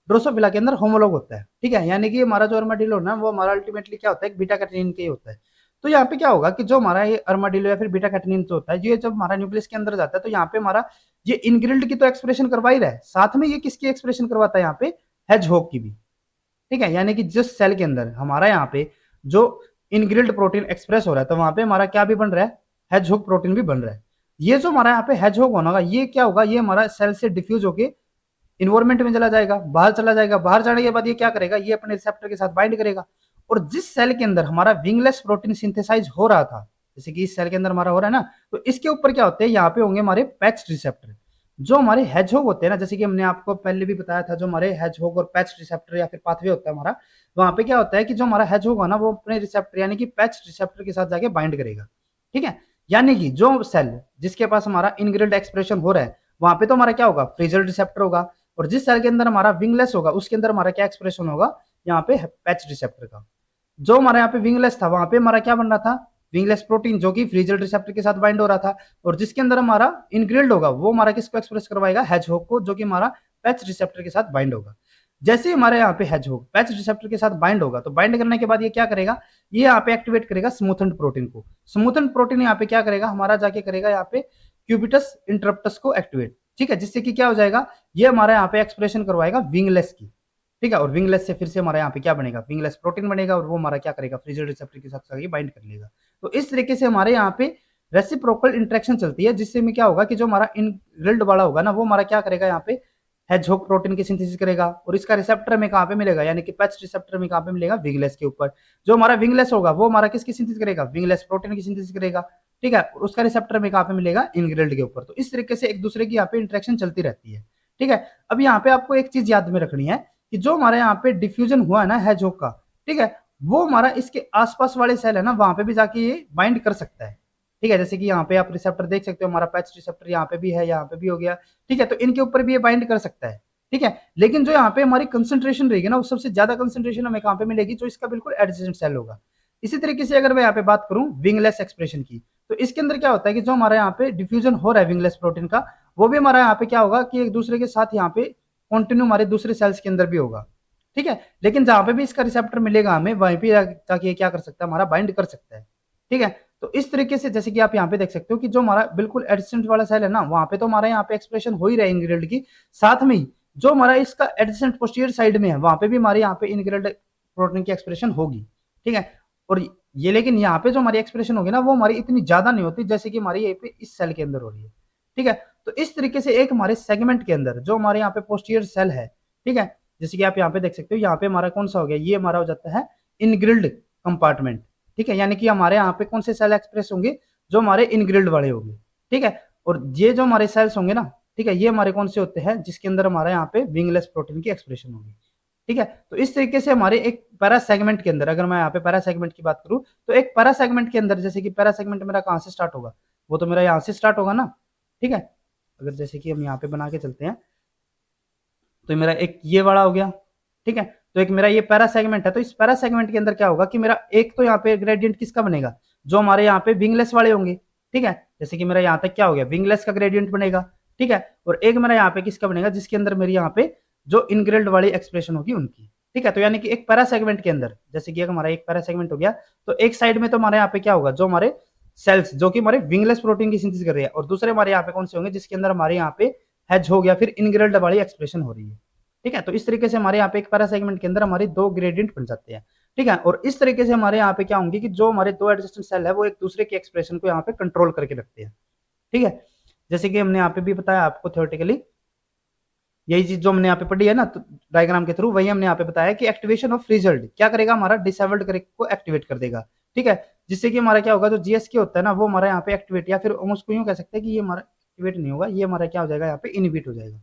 ड्रोसोफिला के अंदर होमोलॉग होता है, ठीक है। यानी कि हमारा जो अर्मेडिलो ना, वो हमारा अल्टीमेटली क्या होता है, बीटा कैटनिन के ही होता है। तो यहाँ पे क्या होगा कि जो हमारा ये अर्माडिलो या फिर बीटा कैटनिन जो होता है, ये जब हमारा न्यूक्लियस के अंदर जाता है, तो यहाँ पे हमारा ये इनग्रिल्ड की तो एक्सप्रेशन करवा ही रहा है, साथ में ये किसकी एक्सप्रेशन करवाता है यहाँ पे, हेजहोग की भी। ठीक है, यानी कि जिस सेल के अंदर हमारा यहाँ पे जो इनग्रिल्ड प्रोटीन एक्सप्रेस हो रहा है, तो वहां पे हमारा क्या भी बन रहा है, हेजहोग प्रोटीन भी बन रहा है। ये जो हमारा यहाँ पे हेजहोग होना होगा, ये क्या होगा, ये हमारा सेल से डिफ्यूज होके इन्वायरमेंट में चला जाएगा, बाहर चला जाएगा। बाहर जाने के बाद ये क्या करेगा, ये अपने रिसेप्टर के साथ बाइंड करेगा। और जिस सेल के अंदर हमारा विंगलेस प्रोटीन सिंथेसाइज हो रहा था, जैसे कि इस सेल के अंदर हमारा हो रहा है ना, तो इसके ऊपर क्या होते हैं, यहाँ पे होंगे हमारे पैच रिसेप्टर। जो हमारे हेजहोग होते हैं ना, जैसे कि हमने आपको पहले भी बताया था, जो हमारे हेजहोग और पैच रिसेप्टर या फिर पाथवे होता है हमारा, वहां पे क्या होता है कि जो हमारा हेजहोग है ना, वो अपने रिसेप्टर यानी कि पैच रिसेप्टर के साथ जाके बाइंड करेगा। ठीक है, यानी कि जो सेल जिसके पास हमारा इनग्रिल्ड एक्सप्रेशन हो रहा है, वहां पे तो हमारा क्या होगा, फ्रीजल रिसेप्टर होगा। और जिस सेल के अंदर हमारा विंगलेस होगा, उसके अंदर हमारा क्या एक्सप्रेशन होगा, यहाँ पे पैच रिसेप्टर का। जो हमारा यहाँ पे विंगलेस था, वहां पे हमारा क्या बन रहा था, विंगलेस प्रोटीन, जो कि फ्रीजल रिसेप्टर के साथ बाइंड हो रहा था। और जिसके अंदर हमारा इनग्रिल्ड होगा, वो हमारा किसको एक्सप्रेस करवाएगा, हेजहोग को, जो कि हमारा पैच रिसेप्टर के साथ बाइंड होगा। जैसे ही हमारे यहाँ पे हेजहोग पैच रिसेप्टर के साथ बाइंड होगा, तो बाइंड करने के बाद ये क्या करेगा, ये यहाँ पे एक्टिवेट करेगा स्मूथेंड प्रोटीन को। स्मूथेंड प्रोटीन यहाँ पे क्या करेगा, हमारा जाके करेगा यहाँ पे क्यूबिटस इंटरप्टस को एक्टिवेट। ठीक है, जिससे कि क्या हो जाएगा, ये हमारा यहाँ पे एक्सप्रेशन करवाएगा विंगलेस की। ठीक है, और विंगलेस से फिर से हमारे यहाँ पे क्या बनेगा, विंगलेस प्रोटीन बनेगा, और वो हमारा क्या करेगा, फ्रीजल रिसेप्टर के साथ बाइंड कर लेगा। तो इस तरीके से हमारे यहाँ पे रेसिप्रोकल इंटरेक्शन चलती है, जिससे में क्या होगा कि जो हमारा इनग्रिल्ड वाला होगा ना, वो हमारा क्या करेगा, यहाँ पे हेजहोग प्रोटीन की सिंथेसिस करेगा। और इसका रिसेप्टर में कहाँ पे मिलेगा, यानी कि पैच रिसेप्टर में कहाँ पे मिलेगा, विंगलेस के ऊपर। जो हमारा विंगलेस होगा, वो हमारा किसकी सिंथेसिस करेगा, विंगलेस प्रोटीन की सिंथेसिस करेगा। ठीक है, उसका रिसेप्टर में कहाँ पे मिलेगा, इनग्रिल्ड के ऊपर। तो इस तरीके से एक दूसरे की यहाँ पे इंटरेक्शन चलती रहती है। ठीक है, अब यहाँ पे आपको एक चीज याद में रखनी है कि जो हमारे यहाँ पे डिफ्यूजन हुआ है ना हेजहोग का, ठीक है, वो हमारा इसके आसपास वाले सेल है ना, वहां पे भी जाके ये बाइंड कर सकता है। ठीक है, जैसे कि यहाँ पे आप रिसेप्टर देख सकते हो, हमारा पैच रिसेप्टर यहाँ पे भी है, यहाँ पे भी हो गया। ठीक है, तो इनके ऊपर भी ये बाइंड कर सकता है। ठीक है, लेकिन जो यहाँ पे हमारी कंसंट्रेशन रहेगी ना, वो सबसे ज्यादा कंसंट्रेशन हमें कहाँ पे मिलेगी, जो इसका बिल्कुल एडजेसेंट सेल होगा। इसी तरीके से अगर मैं यहाँ पे बात करूं विंगलेस एक्सप्रेशन की, तो इसके अंदर क्या होता है कि जो हमारे यहाँ पे डिफ्यूजन हो रहा है विंगलेस प्रोटीन का, वो भी हमारा यहाँ पे क्या होगा कि एक दूसरे के साथ यहाँ पे कंटिन्यू हमारे दूसरे सेल्स के अंदर भी होगा। ठीक है, लेकिन जहां पे भी इसका रिसेप्टर मिलेगा हमें, वहीं पे जाके क्या कर सकता है, हमारा बाइंड कर सकता है। ठीक है, तो इस तरीके से जैसे कि आप यहाँ पे देख सकते हो कि जो हमारा बिल्कुल एडजेसेंट वाला सेल है ना, वहां पे तो हमारा यहाँ पे एक्सप्रेशन हो ही रहा है इनग्रिल्ड की, साथ में ही जो हमारा इसका एडजेसेंट पोस्टीरियर साइड में है, वहां पे भी हमारे यहाँ पे इनग्रिल्ड प्रोटीन की एक्सप्रेशन होगी। ठीक है, और ये लेकिन यहाँ पे जो हमारी एक्सप्रेशन होगी ना, वो हमारी इतनी ज्यादा नहीं होती जैसे कि हमारी ये पे इस सेल के अंदर हो रही है। ठीक है, तो इस तरीके से एक हमारे सेगमेंट के अंदर जो हमारे यहाँ पे पोस्टीरियर सेल है, ठीक है, जैसे कि आप यहाँ पे देख सकते हो, यहाँ पे हमारा कौन सा हो गया, ये हमारा हो जाता है इनग्रिल्ड कंपार्टमेंट। ठीक है, यानी कि हमारे यहाँ पे कौन से सेल एक्सप्रेस होंगे, जो हमारे इनग्रिल्ड वाले होंगे। ठीक है, और ये जो हमारे सेल्स होंगे ना, ठीक है, ये हमारे कौन से होते हैं, जिसके अंदर हमारे यहाँ पे विंगलेस प्रोटीन की एक्सप्रेशन होगी। ठीक है, तो इस तरीके से हमारे एक पैरा सेगमेंट के अंदर, अगर मैं यहाँ पे पैरा सेगमेंट की बात करूं, तो एक पैरा सेगमेंट के अंदर, जैसे कि पैरा सेगमेंट मेरा कहाँ से स्टार्ट होगा, वो तो मेरा यहाँ से स्टार्ट होगा ना। ठीक है, अगर जैसे कि हम यहाँ पे बना के चलते हैं, तो मेरा एक ये वाला हो गया। ठीक है, तो एक मेरा ये पैरा सेगमेंट है, तो इस पैरा सेगमेंट के अंदर क्या होगा कि मेरा एक तो यहाँ पे ग्रेडियंट किसका बनेगा, जो हमारे यहाँ पे विंगलेस वाले होंगे। ठीक है, जैसे कि मेरा यहाँ तक क्या हो गया, विंगलेस का ग्रेडियंट बनेगा। ठीक है, और एक मेरा यहाँ पे किसका बनेगा, जिसके अंदर मेरी यहाँ पे जो इनग्रिल्ड वाली एक्सप्रेशन होगी उनकी। ठीक है, तो यानी कि एक पैरा सेगमेंट के अंदर, जैसे कि हमारा एक पैरा सेगमेंट हो गया, तो एक साइड में तो हमारे यहाँ पे क्या होगा, जो हमारे सेल्स जो कि हमारे विंगलेस प्रोटीन की सिंथेसिस कर रही है, और दूसरे हमारे यहाँ पे कौन से होंगे, जिसके अंदर हमारे यहाँ पे हैज हो गया, फिर इनग्रिल्ड वाली एक्सप्रेशन हो रही है। ठीक है, तो इस तरीके से हमारे यहाँ पे एक पैरा सेगमेंट के अंदर हमारे दो ग्रेडियंट बन जाते हैं। ठीक है, और इस तरीके से हमारे यहाँ पे क्या होंगे कि जो हमारे दो एडजेसेंट सेल है, वो एक दूसरे की एक्सप्रेशन को यहाँ पे कंट्रोल करके रखते हैं। ठीक है, जैसे कि हमने यहाँ पे भी बताया आपको थ्योरेटिकली, यही चीज जो हमने यहाँ पे पढ़ी है ना, तो डायग्राम के थ्रू वही हमने यहाँ पे बताया कि एक्टिवेशन ऑफ रिजल्ट क्या करेगा, हमारा डिसेबल्ड को एक्टिवेट कर देगा। ठीक है, जिससे कि हमारा क्या होगा, जो जीएसके होता है ना, वो हमारा यहाँ पे एक्टिवेट, या फिर हम उसको यूं कह सकते हैं कि ये हमारा एक्टिवेट नहीं होगा, ये हमारा क्या हो जाएगा, यहाँ पे इनिबिट हो जाएगा।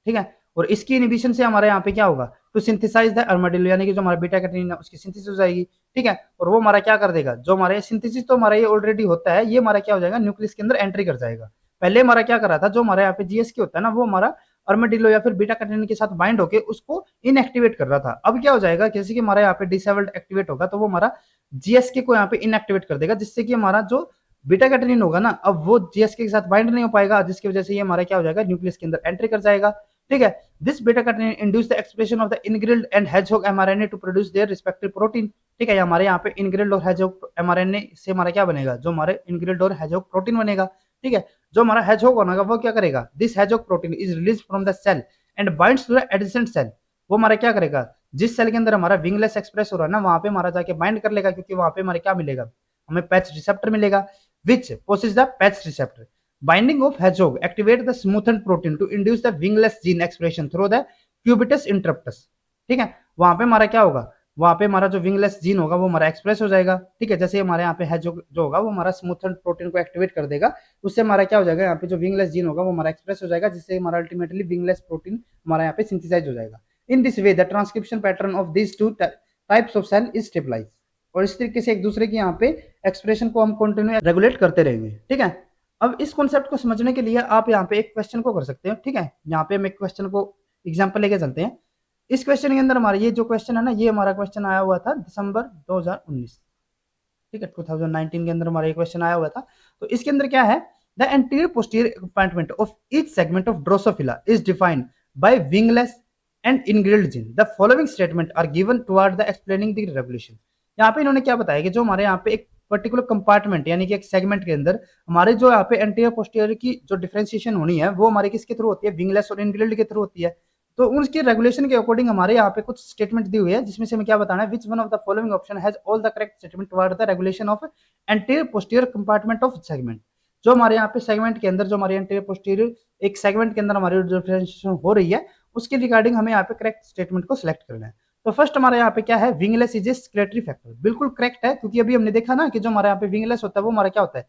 ठीक है, और इसकी इनिबिशन से हमारे यहाँ पे क्या होगा, टू सिंथेसाइज द अर्माडिलो, यानी कि जो हमारा बीटा कैटेनिन है उसकी सिंथेसिस हो जाएगी। ठीक है, और वो हमारा क्या कर देगा, जो हमारे सिंथेसिस तो हमारा ये ऑलरेडी होता है, ये हमारा क्या हो जाएगा, न्यूक्लियस के अंदर एंट्री कर जाएगा। पहले हमारा क्या कर रहा था, जो हमारे यहाँ पे जीएसके होता है ना, वो हमारा अर्माडिलो या फिर बीटा कैटेनिन के साथ बाइंड होकर उसको इनएक्टिवेट कर रहा था। अब क्या हो जाएगा, जैसे कि हमारा यहाँ पे डिसेबल्ड एक्टिवेट होगा, तो वो हमारा जीएसके को यहाँ पे इनएक्टिवेट कर देगा, जिससे कि हमारा जो बीटा कैटेनिन होगा ना, अब वो जीएसके के साथ बाइंड नहीं हो पाएगा, जिसकी वजह से ये हमारा क्या हो जाएगा, न्यूक्लियस के अंदर एंट्री कर जाएगा। ठीक है, this beta catenin induce the expression of the engrailed and hedgehog mRNA to produce their respective protein. ठीक है, हमारे यहाँ पे इनग्रिल्ड और हेजहोग एमआरएनए से हमारा क्या बनेगा, जो हमारे इनग्रिल्ड और हेजहोग प्रोटीन बनेगा। ठीक है, जो हमारा हेजहोग होगा वो क्या करेगा, this hedgehog protein is release from the cell and binds to the adjacent cell. वो हमारा क्या करेगा, जिस सेल के अंदर हमारा विंगलेस एक्सप्रेस हो रहा है ना, वहां पे हमारा जाके बाइंड कर लेगा, क्योंकि वहां पे हमारे क्या मिलेगा, हमें पैच रिसेप्टर मिलेगा, which possess the patch receptor. Binding of hedgehog activate the smoothened protein to induce the wingless gene expression through the cubitus interruptus. ठीक है, वहां पे हमारा क्या होगा, वहां पे हमारा जो विंगलेस जीन होगा वो हमारा एक्सप्रेस हो जाएगा। ठीक है, जैसे हमारे यहाँ पे है जो होगा वो हमारा स्मूथेंड प्रोटीन को एक्टिवेट कर देगा, उससे हमारा क्या हो जाएगा, यहाँ पे जो विंगलेस जीन होगा वो हमारा एक्सप्रेस हो जाएगा, जिससे हमारा अल्टीमेटली विंगलेस प्रोटीन हमारा यहाँ पे सिंथेसाइज हो जाएगा। In this way the transcription pattern of this two types of cell is stabilise. और इस तरीके से एक दूसरे की यहाँ पे एक्सप्रेशन को हम कंटिन्यू रेगुलेट करते रहेंगे। ठीक है, अब इस कॉन्सेप्ट को समझने के लिए आप यहाँ पे एक क्वेश्चन को कर सकते हैं। ठीक है, यहाँ पे हम एक क्वेश्चन को एग्जाम्पल लेके चलते हैं। इस क्वेश्चन के अंदर हमारा ये जो क्वेश्चन है ना, ये हमारा क्वेश्चन आया हुआ था दिसंबर 2019। ठीक है, 2019 के अंदर हमारा ये क्वेश्चन आया हुआ था। तो इसके अंदर क्या है, the anterior posterior compartment of each segment of Drosophila is defined by wingless and engrailed gene. The following statement are given toward the explaining the revolution. यहाँ पे इन्होंने क्या बताया कि जो हमारे यहाँ पे एक पर्टिकुलर कंपार्टमेंट यानी कि एक सेगमेंट के अंदर हमारे जो यहाँ पे एंटीरियर पोस्टीरियर की जो डिफरेंशिएशन होनी है वो हमारे किसके थ्रू होती है, विंगलेस और इनग्रिल्ड के थ्रू होती है। तो उसके रेगुलेशन के अकॉर्डिंग हमारे यहाँ पे कुछ स्टेटमेंट दी हुई है, जिसमें से हमें क्या बताना है, which one of the following option has all the correct statement toward the regulation of anterior posterior compartment of segment. जो हमारे यहाँ पे सेगमेंट के अंदर जो हमारे एंटीरियर पोस्टीरियर एक सेगमेंट के अंदर हमारी डिफरेंशिएशन हो रही है, उसके रिगार्डिंग हमें यहाँ पे करेक्ट स्टेटमेंट को सिलेक्ट करना है। तो फर्स्ट हमारे यहाँ पे क्या है, wingless is a secretory factor. बिल्कुल करेक्ट है, क्योंकि अभी हमने देखा ना कि जो हमारे यहाँ पे विंगलेस होता है वो हमारा क्या होता है,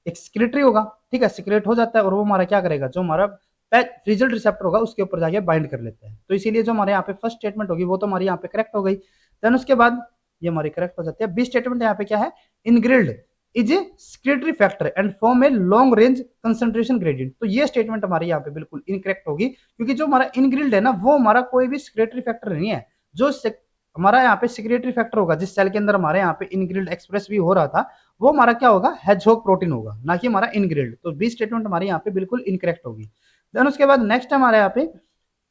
एक सिक्रेटरी होगा। ठीक है, सिक्रेट हो जाता है और वो हमारा क्या करेगा, जो हमारा फ्रीजल रिसेप्टर होगा उसके ऊपर जाके बाइंड कर लेता है। तो इसीलिए जो हमारे यहाँ पे फर्स्ट स्टेटमेंट होगी वो तो हमारी यहाँ पे करेक्ट हो गई। देन उसके बाद ये हमारी करेक्ट हो जाती है। बी स्टेटमेंट यहाँ पे क्या है, engrailed is a secretory factor and form a long range concentration gradient. तो ये स्टेटमेंट हमारी यहाँ पे बिल्कुल इनकरेक्ट होगी, क्योंकि जो हमारा इनग्रिल्ड है ना वो हमारा कोई भी सिक्रेटरी फैक्टर नहीं है। जो हमारा यहाँ पे सिक्रेटरी फैक्टर होगा जिस सेल के अंदर हमारे यहाँ पे इनग्रिल्ड एक्सप्रेस भी हो रहा था, वो हमारा क्या होगा, हेजहोग प्रोटीन होगा, ना कि हमारा इनग्रिल्ड। तो बी स्टेटमेंट हमारी यहाँ पे बिल्कुल इनकरेक्ट होगी। देन उसके बाद नेक्स्ट हमारे यहाँ पे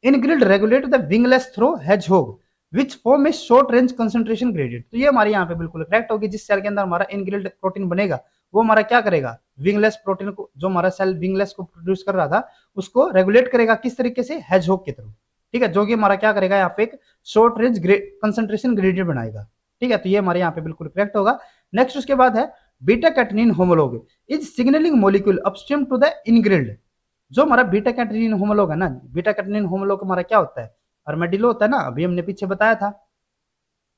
engrailed regulate the wingless through hedgehog which form a short range concentration gradient. तो ये हमारे यहाँ पे बिल्कुल करेक्ट होगी। जिस सेल के अंदर हमारा इनग्रिल्ड प्रोटीन बनेगा वो हमारा क्या करेगा, विंगलेस प्रोटीन को, जो हमारा सेल विंगलेस को प्रोड्यूस कर रहा था उसको रेगुलेट करेगा, किस तरीके से, हेजहोग के थ्रू। ठीक है, जो कि हमारा क्या करेगा, यहाँ पे एक शॉर्ट रेंज कंसंट्रेशन ग्रेडियंट बनाएगा। ठीक है, तो ये हमारे यहाँ पे बिल्कुल करेक्ट होगा। नेक्स्ट उसके बाद है beta catenin homolog is signalling molecule upstream to the engrailed. जो हमारा बीटा कैटनिन होमोलॉग है ना, बीटा कैटनिन होमोलॉग हमारा क्या होता है, अर्मेडिलो होता है ना, अभी हमने पीछे बताया था।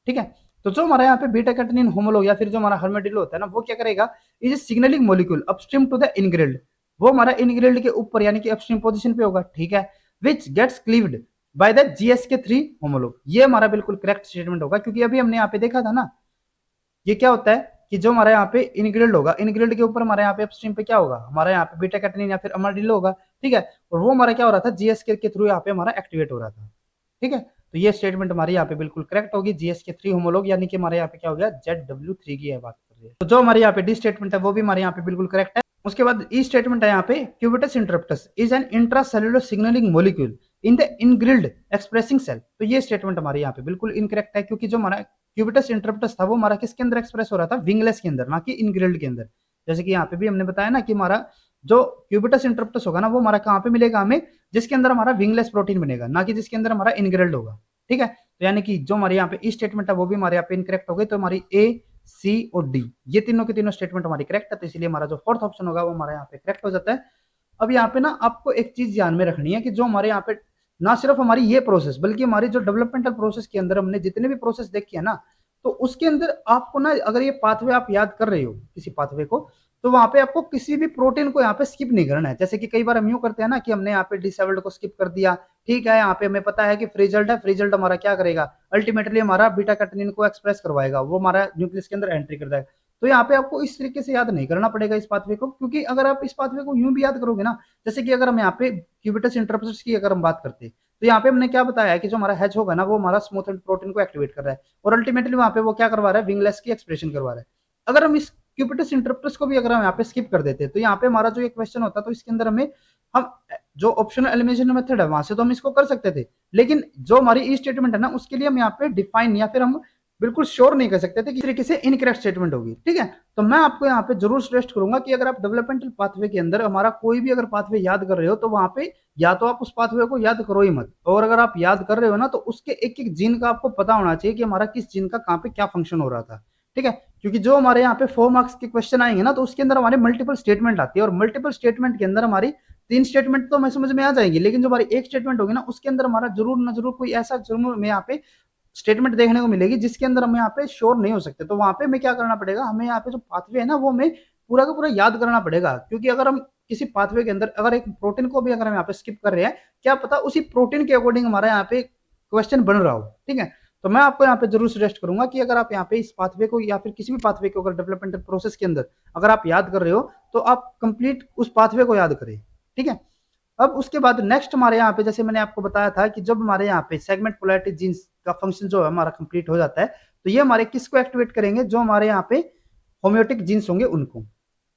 ठीक है, तो जो हमारा यहाँ पे बीटा कैटनिन होमोलॉग या फिर जो हमारा हर्मेडिलो होता है ना, वो क्या करेगा, is signalling molecule upstream to the engrailed. वो हमारा इनग्रिल्ड के ऊपर यानी कि अपस्ट्रीम पोजीशन पे होगा। ठीक है, which gets cleaved by the GSK3 homologue. ये हमारा बिल्कुल करेक्ट स्टेटमेंट होगा, क्योंकि अभी हमने यहाँ पे देखा था ना, ये क्या होता है कि जो हमारे यहाँ पे इनग्रिल्ड होगा, इनग्रिल्ड के ऊपर हमारे यहाँ पे अपस्ट्रीम पे क्या होगा, हमारे यहाँ पे बीटा कैटनिन या फिर अमाडिलो होगा। ठीक है, और वो हमारा क्या हो रहा था, GSK के थ्रू यहाँ पे हमारा एक्टिवेट हो रहा था। ठीक है, तो ये स्टेटमेंट हमारी यहाँ पे बिल्कुल करेक्ट होगी। GSK3 होमोलॉग यानी कि हमारे यहाँ पे क्या हो गया, ZW3 की बात कर रही है। तो जो हमारे यहाँ पे डी स्टेटमेंट है वो भी हमारे यहाँ पे बिल्कुल करेक्ट है। उसके बाद ई स्टेटमेंट है यहाँ पे, cubitus interruptus is an intracellular signalling molecule in the engrailed expressing cell. तो ये स्टेटमेंट हमारे यहाँ पे बिल्कुल इनकरेक्ट है, क्योंकि जो हमारा क्यूबिटस इंटरप्टस था वो हमारा किसके अंदर एक्सप्रेस हो रहा था, विंगलेस के अंदर, ना कि इनग्रिल्ड के अंदर। जैसे कि यहाँ पे भी हमने बताया ना कि हमारा जो क्यूबिटस इंटरप्टस होगा ना वो हमारा कहाँ पे मिलेगा हमें, जिसके अंदर हमारा विंगलेस प्रोटीन बनेगा, ना कि जिसके अंदर हमारा इनग्रिल्ड होगा। ठीक है, तो यानी कि जो हमारे यहाँ पे ई स्टेटमेंट है वो भी हमारे यहाँ पे इनकरेक्ट हो गई। तो हमारी ए, सी और डी ये तीनों के तीनों स्टेटमेंट हमारी करेक्ट है, तो इसलिए हमारा जो फोर्थ ऑप्शन होगा वो हमारे यहाँ पे करेक्ट हो जाता है। अब यहाँ पे ना आपको एक चीज ध्यान में रखनी है कि जो हमारे यहाँ पे ना सिर्फ हमारी ये प्रोसेस बल्कि हमारी जो डेवलपमेंटल प्रोसेस के अंदर हमने जितने भी प्रोसेस देखी है ना, तो उसके अंदर आपको ना अगर ये पाथवे आप याद कर रहे हो किसी पाथवे को, तो वहां पे आपको किसी भी प्रोटीन को यहाँ पे स्किप नहीं करना है। जैसे कि कई बार हम यूं करते हैं ना कि हमने यहाँ पे डिसेबल्ड को स्किप कर दिया। ठीक है, यहाँ पे हमें पता है कि फ्रीजल्ड है, फ्रीजल्ड हमारा क्या करेगा, अल्टीमेटली हमारा बीटा कैटनिन को एक्सप्रेस करवाएगा, वो हमारा न्यूक्लियस के अंदर एंट्री कर जाएगा। तो यहाँ पे आपको इस तरीके से याद नहीं करना पड़ेगा इस पाथवे को, क्योंकि अगर आप इस पाथवे को यूं भी याद करोगे ना, जैसे कि अगर हम यहाँ पे क्यूबिटस इंटरप्रेटर्स की अगर हम बात करते हैं, तो यहाँ पे हमने क्या बताया है कि जो हमारा हैच होगा ना वो हमारा स्मूथ एंड प्रोटीन को एक्टिवेट कर रहा है, और अल्टीमेटली वहां पे वो क्या करवा रहा है, विंगलेस की एक्सप्रेशन करवा रहा है। अगर हम इस क्यूबिटस इंटरप्रेटर्स को भी अगर हम यहाँ पे स्किप कर देते तो यहाँ पे हमारा जो ये क्वेश्चन होता तो इसके अंदर हम जो ऑप्शनल एलिमिनेशन मेथड है वहां से तो हम इसको कर सकते थे, लेकिन जो हमारी ई स्टेटमेंट है ना उसके लिए हम यहाँ पे डिफाइन या फिर हम बिल्कुल श्योर नहीं कर सकते थे कि तरीके से इनकरेक्ट स्टेटमेंट होगी। ठीक है, तो मैं आपको यहाँ पे जरूर सजेस्ट करूंगा कि अगर आप डेवलपमेंटल पाथवे के अंदर हमारा कोई भी अगर पाथवे याद कर रहे हो तो वहां पे या तो आप उस पाथवे को याद करो ही मत, और अगर आप याद कर रहे हो ना तो उसके एक एक जीन का आपको पता होना चाहिए कि हमारा किस जीन का कहाँ पे क्या फंक्शन हो रहा था। ठीक है, क्योंकि जो हमारे यहाँ पे 4 मार्क्स के क्वेश्चन आएंगे ना तो उसके अंदर हमारे मल्टीपल स्टेटमेंट आती है, और मल्टीपल स्टेटमेंट के अंदर हमारी 3 स्टेटमेंट तो हमें समझ में आ जाएगी, लेकिन जो हमारी एक स्टेटमेंट होगी ना उसके अंदर हमारा जरूर ना जरूर कोई ऐसा जरूर में यहाँ पे स्टेटमेंट देखने को मिलेगी जिसके अंदर हम यहाँ पे श्योर नहीं हो सकते। तो वहां पे हमें क्या करना पड़ेगा, हमें यहाँ पे जो पाथवे है ना वो हमें पूरा का पूरा याद करना पड़ेगा, क्योंकि अगर हम किसी पाथवे के अंदर अगर एक प्रोटीन को भी अगर हम यहाँ पे स्किप कर रहे हैं, क्या पता उसी प्रोटीन के अकॉर्डिंग हमारा यहाँ पे क्वेश्चन बन रहा हो। ठीक है, तो मैं आपको यहाँ पे जरूर सजेस्ट करूंगा कि अगर आप यहाँ पे इस पाथवे को या फिर किसी भी पाथवे को अगर डेवलपमेंटल प्रोसेस के अंदर अगर आप याद कर रहे हो तो आप कंप्लीट उस पाथवे को याद करें। ठीक है, अब उसके बाद नेक्स्ट हमारे यहाँ पे जैसे मैंने आपको बताया था कि जब हमारे यहाँ पे सेगमेंट पोलैरिटी जीन्स का फंक्शन जो है हमारा कंप्लीट हो जाता है तो ये हमारे किसको एक्टिवेट करेंगे, जो हमारे यहाँ पे होम्योटिक जीन्स होंगे उनको।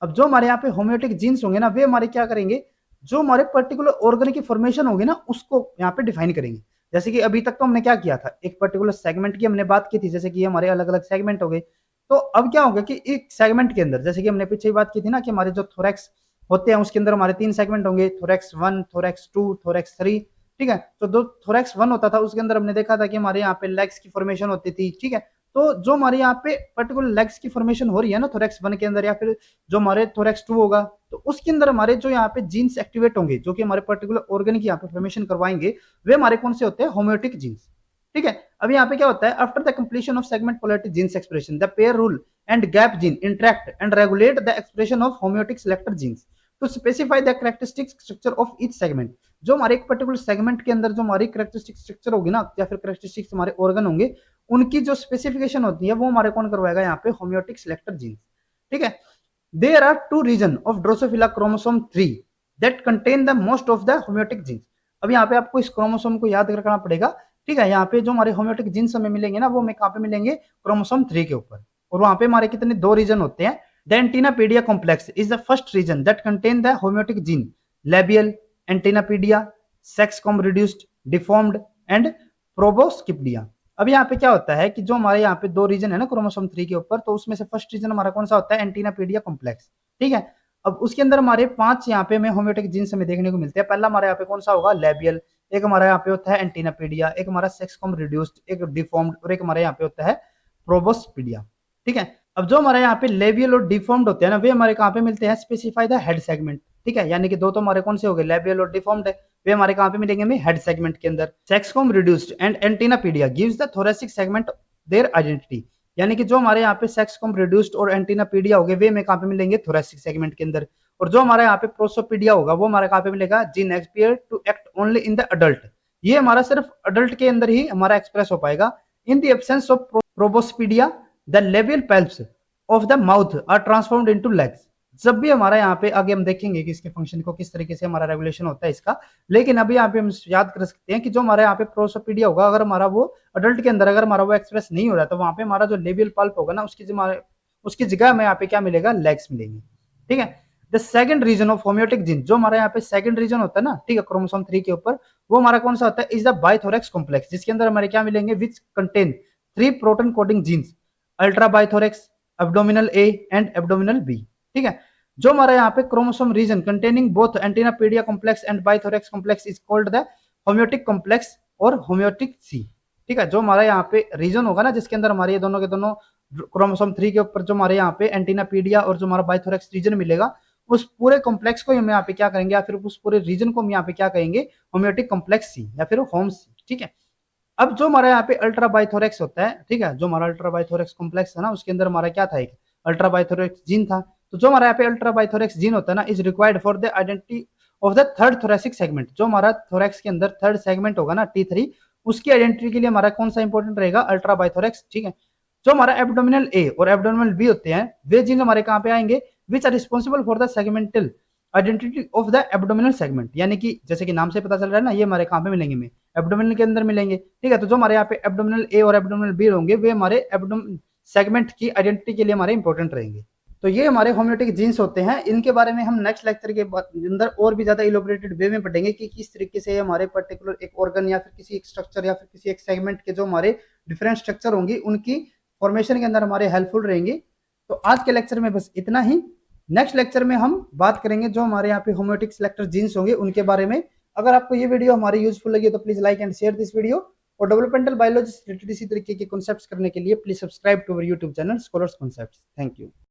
अब जो हमारे यहाँ पे होम्योटिक जीन्स होंगे ना वे हमारे क्या करेंगे, जो हमारे पर्टिकुलर ऑर्गन की फॉर्मेशन होगी ना उसको यहाँ पे डिफाइन करेंगे। जैसे कि अभी तक तो हमने क्या किया था, एक पर्टिकुलर सेगमेंट की हमने बात की थी, जैसे कि हमारे अलग अलग सेगमेंट हो गए। तो अब क्या होगा कि एक सेगमेंट के अंदर जैसे कि हमने पीछे बात की थी ना कि हमारे जो थोरैक्स होते हैं उसके अंदर हमारे 3 सेगमेंट होंगे, थोरैक्स 1, थोरैक्स 2, थोरैक्स 3। ठीक है, तो जो थोरैक्स 1 होता था उसके अंदर हमने देखा था कि हमारे यहाँ पे लेग्स की फॉर्मेशन होती थी। ठीक है, तो जो हमारे यहाँ पे पर्टिकुलर लेग्स की फॉर्मेशन हो रही है ना थोरैक्स 1 के अंदर या फिर जो हमारे थोरैक्स 2 होगा तो उसके अंदर हमारे जो यहाँ पे जीन्स एक्टिवेट होंगे जो कि हमारे पर्टिकुलर ऑर्गन की यहाँ पे फॉर्मेशन करवाएंगे, वे हमारे कौन से होते हैं, होम्योटिक जीन्स। ठीक है, अब यहाँ पे क्या होता है, after the completion of segment polarity genes expression the pair rule and gap gene interact and regulate the expression of homeotic selector genes to specify the characteristic structure of each segment. जो हमारे एक particular segment के अंदर जो हमारी characteristic structure होगी ना या फिर कैरेक्टरिस्टिक्स हमारे ऑर्गन होंगे उनकी जो स्पेसिफिकेशन होती है वो हमारे कौन करवाएगा, यहाँ पे होम्योटिक सेलेक्टर जीन्स। ठीक है, there are 2 region of Drosophila chromosome 3 that contain the most of the homeotic genes. अब यहाँ पे आपको इस क्रोमोसोम को याद रखना पड़ेगा। ठीक है, यहाँ पे जो हमारे होम्योटिक जीन्स हमें मिलेंगे ना वो हमें कहाँ पे मिलेंगे, क्रोमोसोम 3 के ऊपर। और वहां पे हमारे कितने 2 रीजन होते हैं। The antennapedia complex is the first region that contain the homeotic gene labial, antennapedia, sex-com reduced, deformed and proboscipedia। अब यहाँ पे क्या होता है कि जो हमारे यहाँ पे 2 रीजन है ना क्रोमोसोम 3 के ऊपर, तो उसमें से फर्स्ट रीजन हमारा कौन सा होता है, एंटीनापीडिया कॉम्प्लेक्स। ठीक है, अब उसके अंदर हमारे 5 यहाँ पे हमें होम्योटिक जीन्स हमें देखने को मिलते हैं। पहला हमारे यहाँ पे कौन सा होगा, लेबियल, एक हमारा यहाँ पे होता है एंटीनापीडिया, एक हमारा सेक्स-कॉम रिड्यूस्ड, एक डिफॉर्म्ड और एक हमारे यहाँ पे होता है प्रोबोस्पीडिया। ठीक है, अब जो हमारे यहाँ पे लेबियल और डिफॉर्म्ड होते हैं ना वे हमारे कहाँ पे मिलते हैं, स्पेसिफाई द हेड सेगमेंट। ठीक है, यानी कि 2 तो हमारे कौन से हो गए, लेबियल और डिफॉर्म्ड है, वे हमारे कहाँ पे मिलेंगे हमें, हेड सेगमेंट के अंदर। Sex-com reduced and एंटीनापीडिया gives the thoracic segment their identity. यानी कि जो हमारे यहाँ पे सेक्स-कॉम रिड्यूस्ड और एंटीनापीडिया हो गए वे हमें कहाँ पे मिलेंगे, थोरेसिक सेगमेंट के अंदर। और जो हमारे यहाँ पे प्रोसोपीडिया होगा वो हमारे कहाँ पे मिलेगा, gene appear to act only in the adult. ये हमारा सिर्फ अडल्ट के अंदर ही हमारा एक्सप्रेस हो पाएगा। In the absence of proboscipedia the labial palps of the mouth are transformed into legs. जब भी हमारा यहाँ पे आगे हम देखेंगे कि इसके फंक्शन को किस तरीके से हमारा रेगुलेशन होता है इसका, लेकिन अभी यहाँ पे हम याद कर सकते हैं कि जो हमारे यहाँ पे प्रोसोपीडिया होगा अगर हमारा वो अडल्ट के अंदर अगर हमारा वो एक्सप्रेस नहीं हो रहा तो वहां पे हमारा जो लेबियल पल्प होगा ना उसकी जगह हमें यहाँ पे क्या मिलेगा, लेग्स मिलेंगे। ठीक है, the second region of homeotic gene, जो हमारे यहाँ पे सेकंड रीजन होता है ना, ठीक है, क्रोमोसोम 3 के ऊपर, वो हमारा कौन सा होता है, इज द बाइथोरेक्स कॉम्प्लेक्स, जिसके अंदर हमारे क्या मिलेंगे, which contain 3 proton coding genes, ultra bithorax, abdominal A and abdominal B. ठीक है, जो हमारा यहाँ पे chromosome region containing both antennapedia complex and bithorax complex is called the homeotic complex or homeotic C. ठीक है, जो हमारा यहाँ पे रीजन होगा ना जिसके अंदर हमारे ये दोनों के दोनों क्रोमोसोम 3 के ऊपर जो हमारे यहाँ पे एंटीनापीडिया और जो हमारा बाइथोरेक्स रीजन मिलेगा, उस पूरे कॉम्प्लेक्स को हम यहाँ पे क्या करेंगे, या फिर उस पूरे रीजन को हम यहाँ पे क्या कहेंगे, होम्योटिक कॉम्प्लेक्स सी या फिर होम सी। ठीक है, अब जो हमारा यहाँ पे अल्ट्रा बाइथोरेक्स होता है, ठीक है, जो हमारा अल्ट्रा बाइथोरेक्स कॉम्प्लेक्स है ना उसके अंदर हमारा क्या था, एक अल्ट्रा बाइथोरेक्स जीन था। तो जो हमारा यहाँ पे अल्ट्रा बाइथोरेक्स जीन होता है ना is required for the identity of the third thoracic segment. जो हमारा थोरेक्स के अंदर थर्ड सेगमेंट होगा ना T3, उसकी आइडेंटिटी के लिए हमारा कौन सा इंपॉर्टेंट रहेगा, अल्ट्रा बाइथोरेक्स। ठीक है, जो हमारा एब्डोमिनल ए और एब्डोमिनल बी होते हैं वे जीन हमारे कहाँ पे आएंगे, which are responsible for the segmental identity of the abdominal segment. यानी कि जैसे कि नाम से पता चल रहा है ना ये हमारे कहाँ पे मिलेंगे, में एब्डोमिनल के अंदर मिलेंगे। ठीक है, तो जो हमारे यहाँ पे एब्डोमिनल ए और एब्डोमिनल बी होंगे वे हमारे एब्डोमिनल सेगमेंट की आइडेंटिटी के लिए हमारे इंपॉर्टेंट रहेंगे। तो ये हमारे होम्योटिक जीन्स होते हैं। इनके बारे में हम नेक्स्ट लेक्चर के अंदर और भी ज्यादा इलोबरेटेड वे में पढ़ेंगे कि किस तरीके से हमारे पर्टिकुलर एक ऑर्गन या फिर किसी एक स्ट्रक्चर या फिर किसी एक सेगमेंट के जो हमारे डिफरेंट स्ट्रक्चर होंगी उनकी फॉर्मेशन के अंदर हमारे हेल्पफुल रहेंगे। तो आज के लेक्चर में बस इतना ही। नेक्स्ट लेक्चर में हम बात करेंगे जो हमारे यहाँ पे होम्योटिक सेलेक्टर जीन्स होंगे उनके बारे में। अगर आपको ये वीडियो हमारी यूजफुल लगी तो please like and share this video, और डेवलपमेंटल बायोलॉजी से रिलेटेड इसी तरीके के कॉन्सेप्ट्स करने के लिए please subscribe to our YouTube channel Scholars Concepts. Thank you.